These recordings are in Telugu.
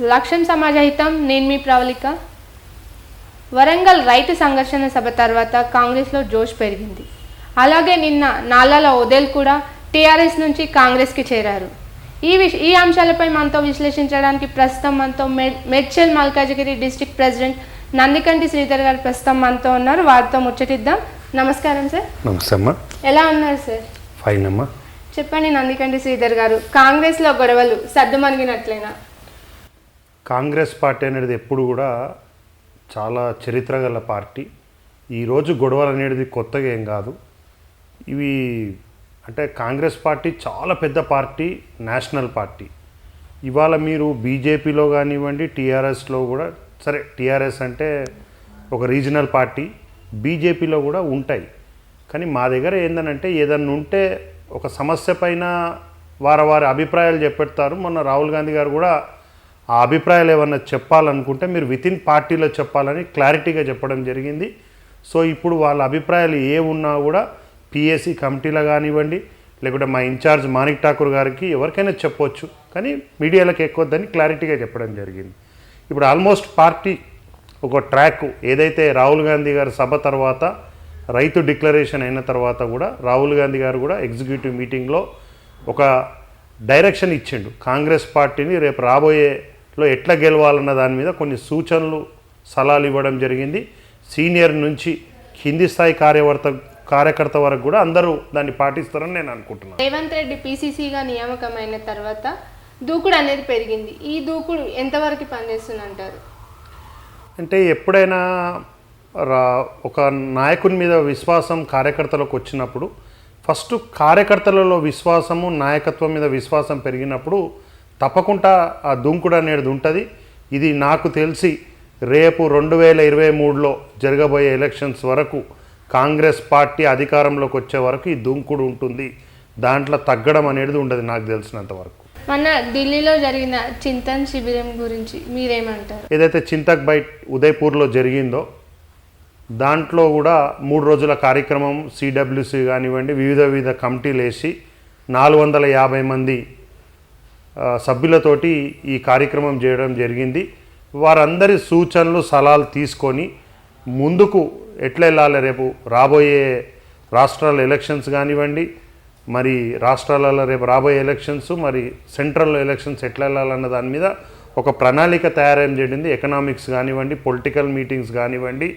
లక్ష్యం సమాజహితం నేను మీ ప్రవళిక. వరంగల్ రైతు సంఘర్షణ సభ తర్వాత కాంగ్రెస్లో జోష్ పెరిగింది. అలాగే నిన్న నాలాల ఓదెల్ కూడా టీఆర్ఎస్ నుంచి కాంగ్రెస్కి చేరారు. ఈ అంశాలపై మనతో విశ్లేషించడానికి ప్రస్తుతం మనతో మేడ్చల్ మల్కాజిగిరి డిస్ట్రిక్ట్ ప్రెసిడెంట్ నందికంటి శ్రీధర్ గారు ప్రస్తుతం మనతో ఉన్నారు. వారితో ముచ్చటిద్దాం. నమస్కారం సార్. నమస్తే అమ్మా. ఎలా ఉన్నారు సార్? ఫైన్ అమ్మా. చెప్పండి నందికంటి శ్రీధర్ గారు, కాంగ్రెస్లో గొడవలు సర్దుమణిగినట్లేనా? కాంగ్రెస్ పార్టీ అనేది ఎప్పుడు కూడా చాలా చరిత్ర గల పార్టీ. ఈరోజు గొడవలు అనేది కొత్తగా ఏం కాదు. ఇవి అంటే కాంగ్రెస్ పార్టీ చాలా పెద్ద పార్టీ, నేషనల్ పార్టీ. ఇవాళ మీరు బీజేపీలో కానివ్వండి, టీఆర్ఎస్లో కూడా, సరే టీఆర్ఎస్ అంటే ఒక రీజనల్ పార్టీ, బీజేపీలో కూడా ఉంటాయి. కానీ మా దగ్గర ఏంటంటే ఏదన్నా ఉంటే ఒక సమస్య పైన వారి అభిప్రాయాలు చెప్పెడతారు. మొన్న రాహుల్ గాంధీ గారు కూడా ఆ అభిప్రాయాలు ఏమన్నా చెప్పాలనుకుంటే మీరు వితిన్ పార్టీలో చెప్పాలని క్లారిటీగా చెప్పడం జరిగింది. సో ఇప్పుడు వాళ్ళ అభిప్రాయాలు ఏ ఉన్నా కూడా పిఎస్సి కమిటీలో కానివ్వండి, లేకుంటే మా ఇన్ఛార్జ్ మాణిక్ ఠాకూర్ గారికి ఎవరికైనా చెప్పొచ్చు, కానీ మీడియాలకు ఎక్కువద్దని క్లారిటీగా చెప్పడం జరిగింది. ఇప్పుడు ఆల్మోస్ట్ పార్టీ ఒక ట్రాక్ ఏదైతే రాహుల్ గాంధీ గారి సభ తర్వాత రైతు డిక్లరేషన్ అయిన తర్వాత కూడా రాహుల్ గాంధీ గారు కూడా ఎగ్జిక్యూటివ్ మీటింగ్లో ఒక డైరెక్షన్ ఇచ్చిండు. కాంగ్రెస్ పార్టీని రేపు రాబోయేలో ఎట్లా గెలవాలన్న దాని మీద కొన్ని సూచనలు, సలహాలు ఇవ్వడం జరిగింది. సీనియర్ నుంచి కింది స్థాయి కార్యకర్త వరకు కూడా అందరూ దాన్ని పాటిస్తారని నేను అనుకుంటున్నాను. రేవంత్ రెడ్డి పీసీసీగా నియామకమైన తర్వాత దూకుడు అనేది పెరిగింది. ఈ దూకుడు ఎంతవరకు పనిచేస్తుంది అంటారు? అంటే ఎప్పుడైనా ఒక నాయకుని మీద విశ్వాసం కార్యకర్తలకు వచ్చినప్పుడు, ఫస్ట్ కార్యకర్తలలో విశ్వాసము, నాయకత్వం మీద విశ్వాసం పెరిగినప్పుడు తప్పకుండా ఆ దుంకుడు అనేది ఉంటుంది. ఇది నాకు తెలిసి రేపు 2023లో జరగబోయే ఎలక్షన్స్ వరకు కాంగ్రెస్ పార్టీ అధికారంలోకి వచ్చే వరకు ఈ దుంకుడు ఉంటుంది. దాంట్లో తగ్గడం అనేది ఉండదు నాకు తెలిసినంత వరకు. మన ఢిల్లీలో జరిగిన చింతన్ శిబిరం గురించి మీరేమంటారు? ఏదైతే చింతక్ బైట్ ఉదయ్పూర్లో జరిగిందో దాంట్లో కూడా 3 రోజుల కార్యక్రమం, సిడబ్ల్యూసి కానివ్వండి, వివిధ కమిటీలు వేసి 450 మంది సభ్యులతోటి ఈ కార్యక్రమం చేయడం జరిగింది. వారందరి సూచనలు, సలహాలు తీసుకొని ముందుకు ఎట్లా వెళ్ళాలి, రేపు రాబోయే రాష్ట్రాల ఎలక్షన్స్ కానివ్వండి, మరి రాష్ట్రాలలో రేపు రాబోయే ఎలక్షన్స్, మరి సెంట్రల్ ఎలక్షన్స్ ఎట్లా వెళ్ళాలన్న దాని మీద ఒక ప్రణాళిక తయారు చేయడింది. ఎకనామిక్స్ కానివ్వండి, పొలిటికల్ మీటింగ్స్ కానివ్వండి,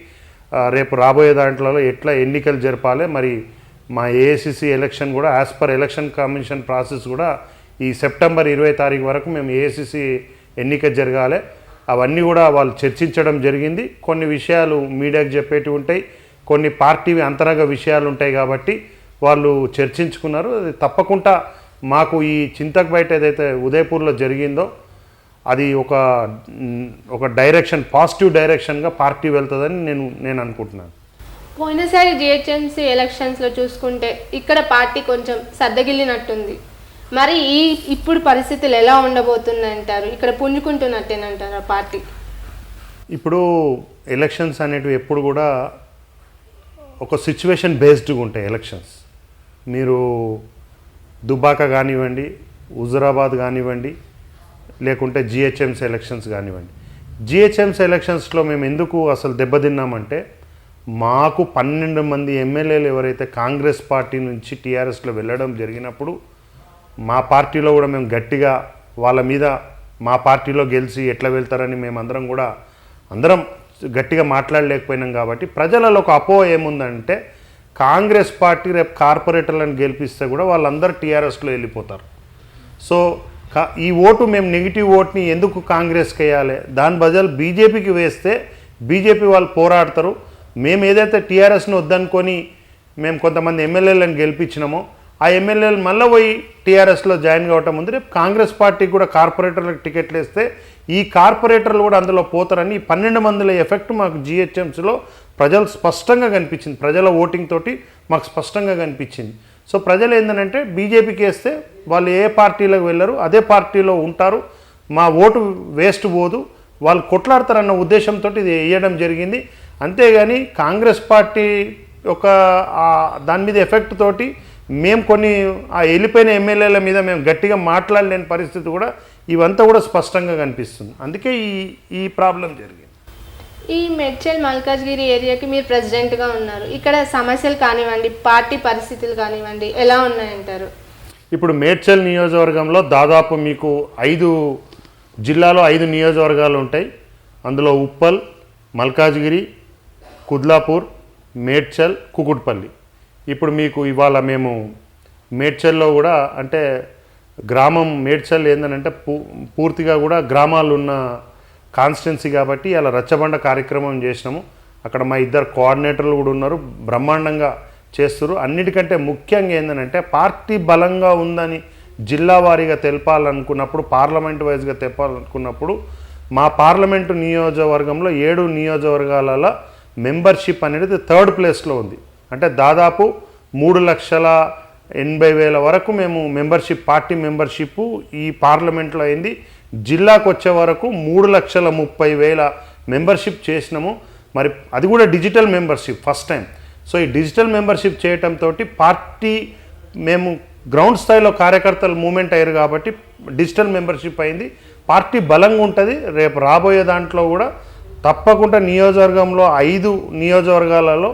రేపు రాబోయే దాంట్లో ఎట్లా ఎన్నికలు జరపాలి, మరి మా ఏఐసిసి ఎలక్షన్ కూడా as per election commission process కూడా ఈ సెప్టెంబర్ 20 తారీఖు వరకు మేము ఏఐసిసి ఎన్నిక జరగాలి, అవన్నీ కూడా వాళ్ళు చర్చించడం జరిగింది. కొన్ని విషయాలు మీడియాకు చెప్పేటివి ఉంటాయి, కొన్ని పార్టీ అంతరంగ విషయాలు ఉంటాయి, కాబట్టి వాళ్ళు చర్చించుకున్నారు. అది తప్పకుండా మాకు ఈ చింతక్ బైట్ ఏదైతే ఉదయపూర్లో జరిగిందో అది ఒక డైరెక్షన్, పాజిటివ్ డైరెక్షన్గా పార్టీ వెళ్తుందని నేను అనుకుంటున్నాను. పోయినసారి జిహెచ్ఎంసీ ఎలక్షన్స్లో చూసుకుంటే ఇక్కడ పార్టీ కొంచెం సర్దగిల్లినట్టుంది. మరి ఇప్పుడు పరిస్థితులు ఎలా ఉండబోతున్నాయంటారు? ఇక్కడ పుంజుకుంటున్నట్టేనంటారు ఆ పార్టీ? ఇప్పుడు ఎలక్షన్స్ అనేటివి ఎప్పుడు కూడా ఒక సిచ్యువేషన్ బేస్డ్గా ఉంటాయి ఎలక్షన్స్. మీరు దుబాక కానివ్వండి, హుజురాబాద్ కానివ్వండి, లేకుంటే జిహెచ్ఎంసీ ఎలక్షన్స్ కానివ్వండి. జిహెచ్ఎంసీ ఎలక్షన్స్లో మేము ఎందుకు అసలు దెబ్బతిన్నామంటే, మాకు 12 మంది ఎమ్మెల్యేలు ఎవరైతే కాంగ్రెస్ పార్టీ నుంచి టీఆర్ఎస్లో వెళ్ళడం జరిగినప్పుడు మా పార్టీలో కూడా మేము గట్టిగా వాళ్ళ మీద మా పార్టీలో గెలిచి ఎట్లా వెళ్తారని మేమందరం కూడా గట్టిగా మాట్లాడలేకపోయినాం. కాబట్టి ప్రజలలో ఒక అపోహ ఏముందంటే, కాంగ్రెస్ పార్టీ రేపు కార్పొరేటర్లను గెలిపిస్తే కూడా వాళ్ళందరూ టీఆర్ఎస్లో వెళ్ళిపోతారు. సో ఈ ఓటు మేము నెగిటివ్ ఓట్ని ఎందుకు కాంగ్రెస్కి వేయాలి, దాని బదులు బీజేపీకి వేస్తే బీజేపీ వాళ్ళు పోరాడతారు. మేము ఏదైతే టీఆర్ఎస్ను వద్దనుకొని మేము కొంతమంది ఎమ్మెల్యేలను గెలిపించినామో ఆ ఎమ్మెల్యేలు మళ్ళీ పోయి టీఆర్ఎస్లో జాయిన్ కావటం ఉంది. రేపు కాంగ్రెస్ పార్టీకి కూడా కార్పొరేటర్లకు టికెట్లు వేస్తే ఈ కార్పొరేటర్లు కూడా అందులో పోతారని 12 మందిల ఎఫెక్ట్ మాకు జిహెచ్ఎంసీలో ప్రజలు స్పష్టంగా కనిపించింది. ప్రజల ఓటింగ్ తోటి మాకు స్పష్టంగా కనిపించింది. సో ప్రజలు ఏంటంటే బీజేపీకి వేస్తే వాళ్ళు ఏ పార్టీలోకి వెళ్ళరు, అదే పార్టీలో ఉంటారు, మా ఓటు వేస్ట్ పోదు, వాళ్ళు కొట్లాడతారన్న ఉద్దేశంతో ఇది వేయడం జరిగింది. అంతేగాని కాంగ్రెస్ పార్టీ ఒక దాని మీద ఎఫెక్ట్ తోటి మేము కొన్ని ఆ వెళ్ళిపోయిన ఎమ్మెల్యేల మీద మేము గట్టిగా మాట్లాడలేని పరిస్థితి కూడా ఇవంతా కూడా స్పష్టంగా కనిపిస్తుంది. అందుకే ఈ ప్రాబ్లం జరిగింది. ఈ మేడ్చల్ మల్కాజ్గిరి ఏరియాకి మీరు ప్రెసిడెంట్గా ఉన్నారు. ఇక్కడ సమస్యలు కానివ్వండి, పార్టీ పరిస్థితులు కానివ్వండి, ఎలా ఉన్నాయంటారు? ఇప్పుడు మేడ్చల్ నియోజకవర్గంలో దాదాపు మీకు 5 జిల్లాలో 5 నియోజకవర్గాలు ఉంటాయి. అందులో ఉప్పల్, మల్కాజ్గిరి, కుద్లాపూర్, మేడ్చల్, కుకుట్పల్లి. ఇప్పుడు మీకు ఇవాళ మేము మేడ్చల్లో కూడా అంటే గ్రామం మేడ్చల్ ఏంటంటే పూర్తిగా కూడా గ్రామాలు ఉన్న కాన్స్టిట్యున్సీ కాబట్టి అలా రచ్చబండ కార్యక్రమం చేసినాము. అక్కడ మా 2 కోఆర్డినేటర్లు కూడా ఉన్నారు, బ్రహ్మాండంగా చేస్తారు. అన్నిటికంటే ముఖ్యంగా ఏంటంటే పార్టీ బలంగా ఉందని జిల్లా వారీగా తెలపాలనుకున్నప్పుడు, పార్లమెంట్ వైజ్గా తెలపాలనుకున్నప్పుడు మా పార్లమెంటు నియోజకవర్గంలో 7 నియోజకవర్గాల మెంబర్షిప్ అనేది 3rd ప్లేస్లో ఉంది. అంటే దాదాపు 3,80,000 వరకు మేము మెంబర్షిప్, పార్టీ మెంబర్షిప్ ఈ పార్లమెంట్లో అయింది. జిల్లాకు వచ్చే వరకు 3,30,000 మెంబర్షిప్ చేసినాము. మరి అది కూడా digital membership first time. So ఈ డిజిటల్ మెంబర్షిప్ చేయటంతో పార్టీ మేము గ్రౌండ్ స్థాయిలో కార్యకర్తలు మూమెంట్ అయ్యారు కాబట్టి డిజిటల్ మెంబర్షిప్ అయింది. పార్టీ బలంగా ఉంటుంది. రేపు రాబోయే దాంట్లో కూడా తప్పకుండా నియోజకవర్గంలో 5 నియోజకవర్గాలలో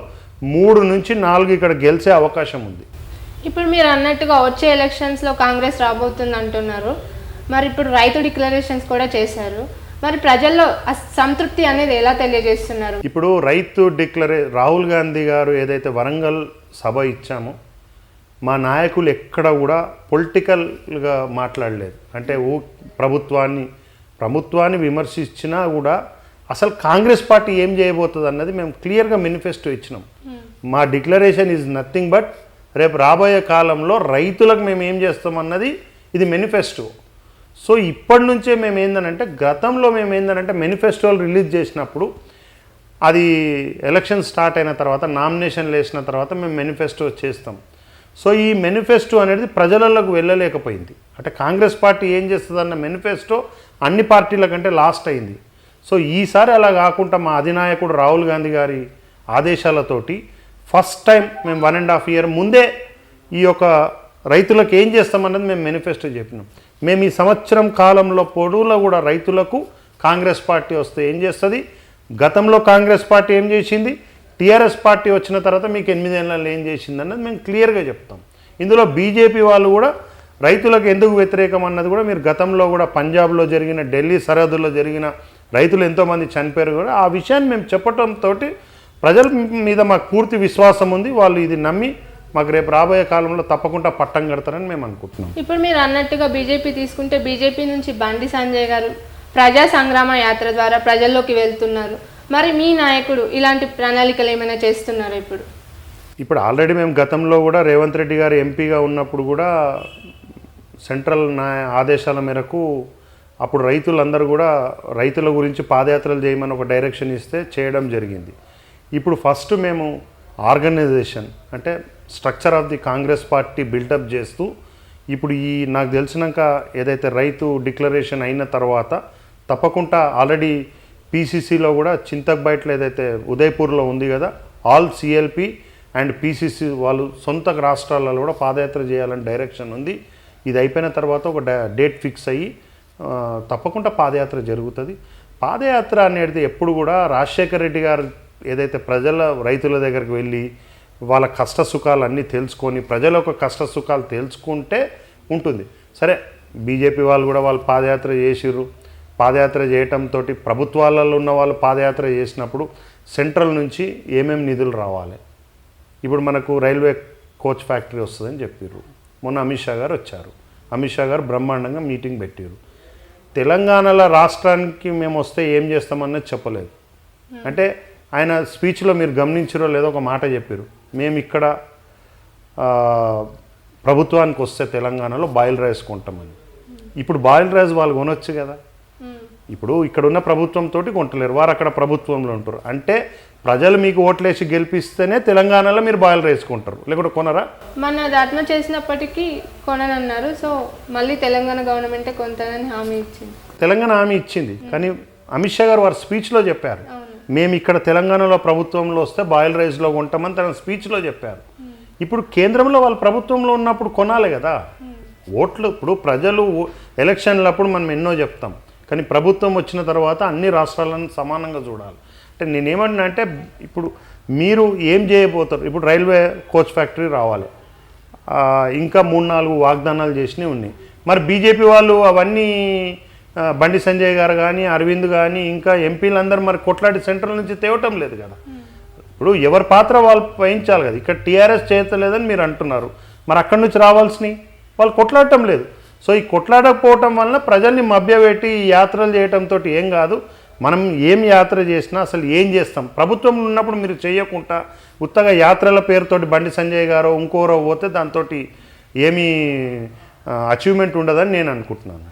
3 నుంచి 4 ఇక్కడ గెలిచే అవకాశం ఉంది. ఇప్పుడు మీరు అన్నట్టుగా వచ్చే ఎలక్షన్స్లో కాంగ్రెస్ రాబోతుంది అంటున్నారు. మరి ఇప్పుడు రైతు డిక్లరేషన్స్ కూడా చేశారు. మరి ప్రజల్లో సంతృప్తి అనేది ఎలా తెలియజేస్తున్నారు? ఇప్పుడు రైతు రాహుల్ గాంధీ గారు ఏదైతే వరంగల్ సభ ఇచ్చామో మా నాయకులు ఎక్కడ కూడా పొలిటికల్గా మాట్లాడలేదు. అంటే ప్రభుత్వాన్ని విమర్శించినా కూడా అసలు కాంగ్రెస్ పార్టీ ఏం చేయబోతుంది అన్నది మేము క్లియర్గా మేనిఫెస్టో ఇచ్చినాం. మా డిక్లరేషన్ ఈజ్ నథింగ్ బట్ రేపు రాబోయే కాలంలో రైతులకు మేము ఏం చేస్తామన్నది ఇది మేనిఫెస్టో. సో ఇప్పటి నుంచే మేము ఏంటంటే గతంలో మేము ఏంటంటే మేనిఫెస్టోలు రిలీజ్ చేసినప్పుడు అది ఎలక్షన్ స్టార్ట్ అయిన తర్వాత నామినేషన్లు వేసిన తర్వాత మేము మేనిఫెస్టో చేస్తాం. సో ఈ మేనిఫెస్టో అనేది ప్రజలకు వెళ్ళలేకపోయింది. అంటే కాంగ్రెస్ పార్టీ ఏం చేస్తుందన్న మేనిఫెస్టో అన్ని పార్టీల కంటే లాస్ట్ అయింది. సో ఈసారి అలా కాకుండా మా అధినాయకుడు రాహుల్ గాంధీ గారి ఆదేశాలతోటి ఫస్ట్ టైం మేము 1.5 year ముందే ఈ యొక్క రైతులకు ఏం చేస్తామన్నది మేము మేనిఫెస్టో చెప్పినాం. మేము ఈ సంవత్సరం కాలంలో పొడవులో కూడా రైతులకు కాంగ్రెస్ పార్టీ వస్తే ఏం చేస్తుంది, గతంలో కాంగ్రెస్ పార్టీ ఏం చేసింది, టీఆర్ఎస్ పార్టీ వచ్చిన తర్వాత మీకు 8 ఏళ్ళలో ఏం చేసింది అన్నది మేము క్లియర్గా చెప్తాం. ఇందులో బీజేపీ వాళ్ళు కూడా రైతులకు ఎందుకు వ్యతిరేకం అన్నది కూడా మీరు గతంలో కూడా పంజాబ్లో జరిగిన, ఢిల్లీ సరిహద్దుల్లో జరిగిన రైతులు ఎంతోమంది చనిపోయారు కూడా ఆ విషయాన్ని మేము చెప్పడంతో ప్రజల మీద మాకు పూర్తి విశ్వాసం ఉంది. వాళ్ళు ఇది నమ్మి మాకు రేపు రాబోయే కాలంలో తప్పకుండా పట్టం కడతారని మేము అనుకుంటున్నాం. ఇప్పుడు మీరు అన్నట్టుగా బీజేపీ తీసుకుంటే బీజేపీ నుంచి బండి సంజయ్ గారు ప్రజా సంగ్రామ యాత్ర ద్వారా ప్రజల్లోకి వెళ్తున్నారు. మరి మీ నాయకుడు ఇలాంటి ప్రణాళికలు ఏమైనా చేస్తున్నారా? ఇప్పుడు ఆల్రెడీ మేము గతంలో కూడా రేవంత్ రెడ్డి గారు ఎంపీగా ఉన్నప్పుడు కూడా సెంట్రల్ ఆదేశాల మేరకు అప్పుడు రైతులందరూ కూడా రైతుల గురించి పాదయాత్రలు చేయమని ఒక డైరెక్షన్ ఇస్తే చేయడం జరిగింది. ఇప్పుడు ఫస్ట్ మేము ఆర్గనైజేషన్ అంటే structure of the Congress party buildup చేస్తూ ఇప్పుడు నాకు తెలిసినాక ఏదైతే రైతు డిక్లరేషన్ అయిన తర్వాత తప్పకుండా ఆల్రెడీ పీసీసీలో కూడా చింతక్బైట్లో ఏదైతే ఉదయపూర్లో ఉంది కదా, ఆల్ సిఎల్పి అండ్ పీసీసీ వాళ్ళు సొంత రాష్ట్రాలలో కూడా పాదయాత్ర చేయాలని డైరెక్షన్ ఉంది. ఇది అయిపోయిన తర్వాత ఒక డేట్ ఫిక్స్ అయ్యి తప్పకుండా పాదయాత్ర జరుగుతుంది. పాదయాత్ర అనేది ఎప్పుడు కూడా రాజశేఖర రెడ్డి గారు ఏదైతే రైతుల దగ్గరికి వెళ్ళి వాళ్ళ కష్ట సుఖాలు అన్నీ తెలుసుకొని ప్రజల యొక్క కష్ట సుఖాలు తెలుసుకుంటే ఉంటుంది. సరే బీజేపీ వాళ్ళు కూడా వాళ్ళు పాదయాత్ర చేసిర్రు. పాదయాత్ర చేయటంతో ప్రభుత్వాలలో ఉన్న వాళ్ళు పాదయాత్ర చేసినప్పుడు సెంట్రల్ నుంచి ఏమేమి నిధులు రావాలి, ఇప్పుడు మనకు రైల్వే కోచ్ ఫ్యాక్టరీ వస్తుందని చెప్పారు. మొన్న అమిత్ షా గారు వచ్చారు. అమిత్ షా గారు బ్రహ్మాండంగా మీటింగ్ పెట్టారు. తెలంగాణలో రాష్ట్రానికి మేము వస్తే ఏం చేస్తామన్నది చెప్పలేదు. అంటే ఆయన స్పీచ్లో మీరు గమనించారో లేదో ఒక మాట చెప్పారు, మేము ఇక్కడ ప్రభుత్వానికి వస్తే తెలంగాణలో బాయిల్ రైస్ కొంటామని. ఇప్పుడు బాయిల్ రైస్ వాళ్ళు కొనొచ్చు కదా. ఇప్పుడు ఇక్కడ ఉన్న ప్రభుత్వంతో కొంటలేరు, వారు అక్కడ ప్రభుత్వంలో ఉంటారు. అంటే ప్రజలు మీకు ఓట్లేసి గెలిపిస్తేనే తెలంగాణలో మీరు బాయిల్ రైస్ కొంటారు, లేకుంటే కొనరా? మన దాంట్లో చేసినప్పటికీ కొననన్నారు. సో మళ్ళీ తెలంగాణ గవర్నమెంటే కొంతని హామీ ఇచ్చింది. తెలంగాణ హామీ ఇచ్చింది, కానీ అమిత్ షా గారు వారి స్పీచ్లో చెప్పారు, మేము ఇక్కడ తెలంగాణలో ప్రభుత్వంలో వస్తే బాయిల్ రైస్లో కొంటామని తన స్పీచ్లో చెప్పారు. ఇప్పుడు కేంద్రంలో వాళ్ళు ప్రభుత్వంలో ఉన్నప్పుడు కొనాలి కదా ఓట్లు. ఇప్పుడు ప్రజలు ఎలక్షన్లప్పుడు మనం ఎన్నో చెప్తాం, కానీ ప్రభుత్వం వచ్చిన తర్వాత అన్ని రాష్ట్రాలను సమానంగా చూడాలి. అంటే నేనేమన్నా అంటే ఇప్పుడు మీరు ఏం చేయబోతారు? ఇప్పుడు రైల్వే కోచ్ ఫ్యాక్టరీ రావాలి, ఇంకా 3-4 వాగ్దానాలు చేసినవి ఉన్నాయి. మరి బీజేపీ వాళ్ళు అవన్నీ బండి సంజయ్ గారు కానీ అరవింద్ కానీ ఇంకా ఎంపీలందరూ మరి కొట్లాడి సెంట్రల్ నుంచి తేవటం లేదు కదా. ఇప్పుడు ఎవరి పాత్ర వాళ్ళు వహించాలి కదా. ఇక్కడ టీఆర్ఎస్ చేయలేదని మీరు అంటున్నారు, మరి అక్కడి నుంచి రావాల్సినవి వాళ్ళు కొట్లాడటం లేదు. సో ఈ కొట్లాడకపోవటం వలన ప్రజల్ని మభ్యపెట్టి ఈ యాత్రలు చేయటంతో ఏం కాదు. మనం ఏం యాత్ర చేసినా అసలు ఏం చేస్తాం? ప్రభుత్వం ఉన్నప్పుడు మీరు చేయకుండా ఉత్తగా యాత్రల పేరుతోటి బండి సంజయ్ గారో ఇంకోరో పోతే దాంతో ఏమీ అచీవ్మెంట్ ఉండదని నేను అనుకుంటున్నాను.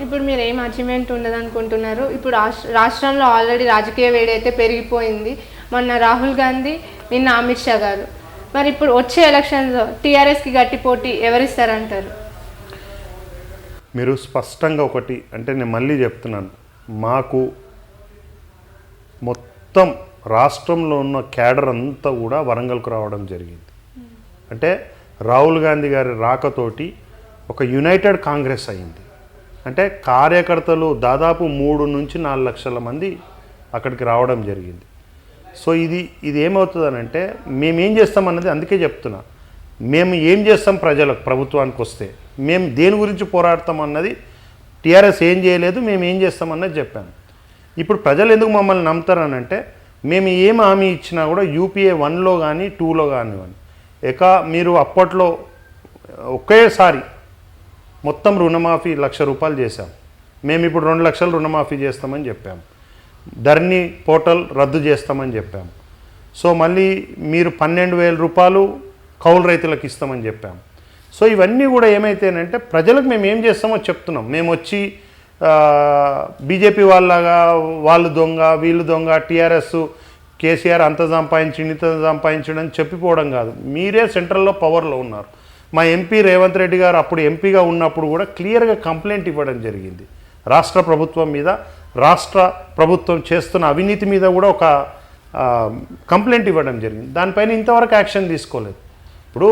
ఇప్పుడు మీరు ఏం అచీవ్మెంట్ ఉండదు అనుకుంటున్నారు? ఇప్పుడు రాష్ట్రంలో ఆల్రెడీ రాజకీయ వేడి అయితే పెరిగిపోయింది. మొన్న రాహుల్ గాంధీ, నిన్న అమిత్ షా గారు. మరి ఇప్పుడు వచ్చే ఎలక్షన్లో టీఆర్ఎస్కి గట్టి పోటీ ఎవరిస్తారంటారు? మీరు స్పష్టంగా ఒకటి అంటే నేను మళ్ళీ చెప్తున్నాను, మాకు మొత్తం రాష్ట్రంలో ఉన్న క్యాడర్ అంతా కూడా వరంగల్కు రావడం జరిగింది. అంటే రాహుల్ గాంధీ గారి రాకతోటి ఒక యునైటెడ్ కాంగ్రెస్ అయింది. అంటే కార్యకర్తలు దాదాపు 3 నుంచి 4 లక్షల మంది అక్కడికి రావడం జరిగింది. సో ఇది ఏమవుతుందనంటే మేమేం చేస్తామన్నది అందుకే చెప్తున్నా, మేము ఏం చేస్తాం ప్రజలకు ప్రభుత్వానికి వస్తే మేము దేని గురించి పోరాడతాం అన్నది టీఆర్ఎస్ ఏం చేయలేదు, మేము ఏం చేస్తామన్నది చెప్పాను. ఇప్పుడు ప్రజలు ఎందుకు మమ్మల్ని నమ్ముతారనంటే మేము ఏం హామీ ఇచ్చినా కూడా యూపీఏ 1లో కానీ 2లో కానివ్వండి, మీరు అప్పట్లో ఒకేసారి మొత్తం రుణమాఫీ 1,00,000 రూపాయలు చేశాం. మేము ఇప్పుడు 2 లక్షలు రుణమాఫీ చేస్తామని చెప్పాము. ధరణి పోర్టల్ రద్దు చేస్తామని చెప్పాము. సో మళ్ళీ మీరు 12,000 రూపాయలు కౌలు రైతులకు ఇస్తామని చెప్పాము. సో ఇవన్నీ కూడా ఏమైతేనంటే ప్రజలకు మేము ఏం చేస్తామో చెప్తున్నాం. మేము వచ్చి బీజేపీ వాళ్ళగా వాళ్ళు దొంగ వీళ్ళు దొంగ, టీఆర్ఎస్ కేసీఆర్ అంత సంపాదించండి ఇంత సంపాదించండి అని చెప్పిపోవడం కాదు. మీరే సెంట్రల్లో పవర్లో ఉన్నారు. మా ఎంపీ రేవంత్ రెడ్డి గారు అప్పుడు ఎంపీగా ఉన్నప్పుడు కూడా క్లియర్గా కంప్లైంట్ ఇవ్వడం జరిగింది రాష్ట్ర ప్రభుత్వం మీద. రాష్ట్ర ప్రభుత్వం చేస్తున్న అవినీతి మీద కూడా ఒక కంప్లైంట్ ఇవ్వడం జరిగింది. దానిపైన ఇంతవరకు యాక్షన్ తీసుకోలేదు. ఇప్పుడు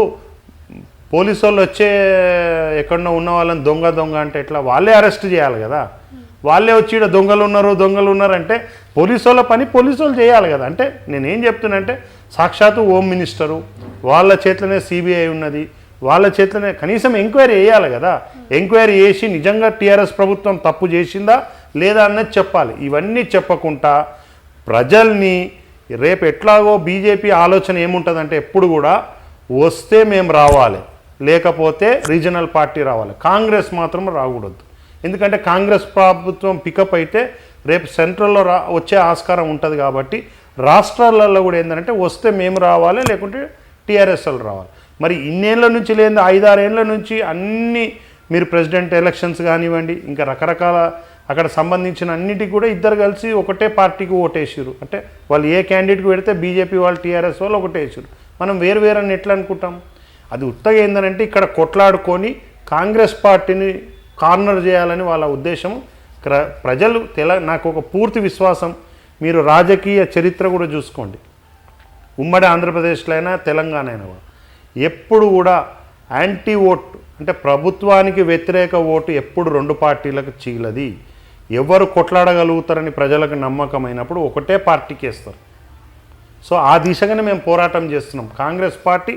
పోలీసు వాళ్ళు వచ్చే ఎక్కడో ఉన్న వాళ్ళని దొంగ అంటే ఎట్లా? వాళ్ళే అరెస్ట్ చేయాలి కదా. వాళ్ళే వచ్చి ఇక్కడ దొంగలు ఉన్నారు అంటే పోలీసు వాళ్ళ పని పోలీసు వాళ్ళు చేయాలి కదా. అంటే నేనేం చెప్తున్నానంటే సాక్షాత్తు హోమ్ మినిస్టరు వాళ్ళ చేతిలోనే సిబిఐ ఉన్నది, వాళ్ళ చేతిలోనే కనీసం ఎంక్వైరీ వేయాలి కదా. ఎంక్వైరీ చేసి నిజంగా టీఆర్ఎస్ ప్రభుత్వం తప్పు చేసిందా లేదా అన్నది చెప్పాలి. ఇవన్నీ చెప్పకుండా ప్రజల్ని రేపు ఎట్లాగో బీజేపీ ఆలోచన ఏముంటుందంటే ఎప్పుడు కూడా వస్తే మేము రావాలి, లేకపోతే రీజనల్ పార్టీ రావాలి, కాంగ్రెస్ మాత్రం రాకూడదు. ఎందుకంటే కాంగ్రెస్ ప్రభుత్వం పికప్ అయితే రేపు సెంట్రల్లో వచ్చే ఆస్కారం ఉంటుంది. కాబట్టి రాష్ట్రాలలో కూడా ఏంటంటే వస్తే మేము రావాలి, లేకుంటే టీఆర్ఎస్ వాళ్ళు రావాలి. మరి ఇన్నేళ్ల నుంచి లేదు 5-6 ఏళ్ల నుంచి అన్ని మీరు ప్రెసిడెంట్ ఎలక్షన్స్ కానివ్వండి, ఇంకా రకరకాల అక్కడ సంబంధించిన అన్నిటికీ కూడా ఇద్దరు కలిసి ఒకటే పార్టీకి ఓటేసారు. అంటే వాళ్ళు ఏ క్యాండిడేట్కి పెడితే బీజేపీ వాళ్ళు టీఆర్ఎస్ వాళ్ళు ఒకటేసారు. మనం వేరు అని ఎట్లా అనుకుంటాం? అది ఉత్తగా ఏంటంటే ఇక్కడ కొట్లాడుకొని కాంగ్రెస్ పార్టీని కార్నర్ చేయాలని వాళ్ళ ఉద్దేశం. ప్రజలు నాకు ఒక పూర్తి విశ్వాసం, మీరు రాజకీయ చరిత్ర కూడా చూసుకోండి, ఉమ్మడి ఆంధ్రప్రదేశ్లో అయినా తెలంగాణ అయినా కూడా ఎప్పుడు కూడా యాంటీ ఓట్ అంటే ప్రభుత్వానికి వ్యతిరేక ఓటు ఎప్పుడు 2 పార్టీలకు చీలది. ఎవరు కొట్లాడగలుగుతారని ప్రజలకు నమ్మకమైనప్పుడు ఒకటే పార్టీకి వేస్తారు. సో ఆ దిశగానే మేము పోరాటం చేస్తున్నాం. కాంగ్రెస్ పార్టీ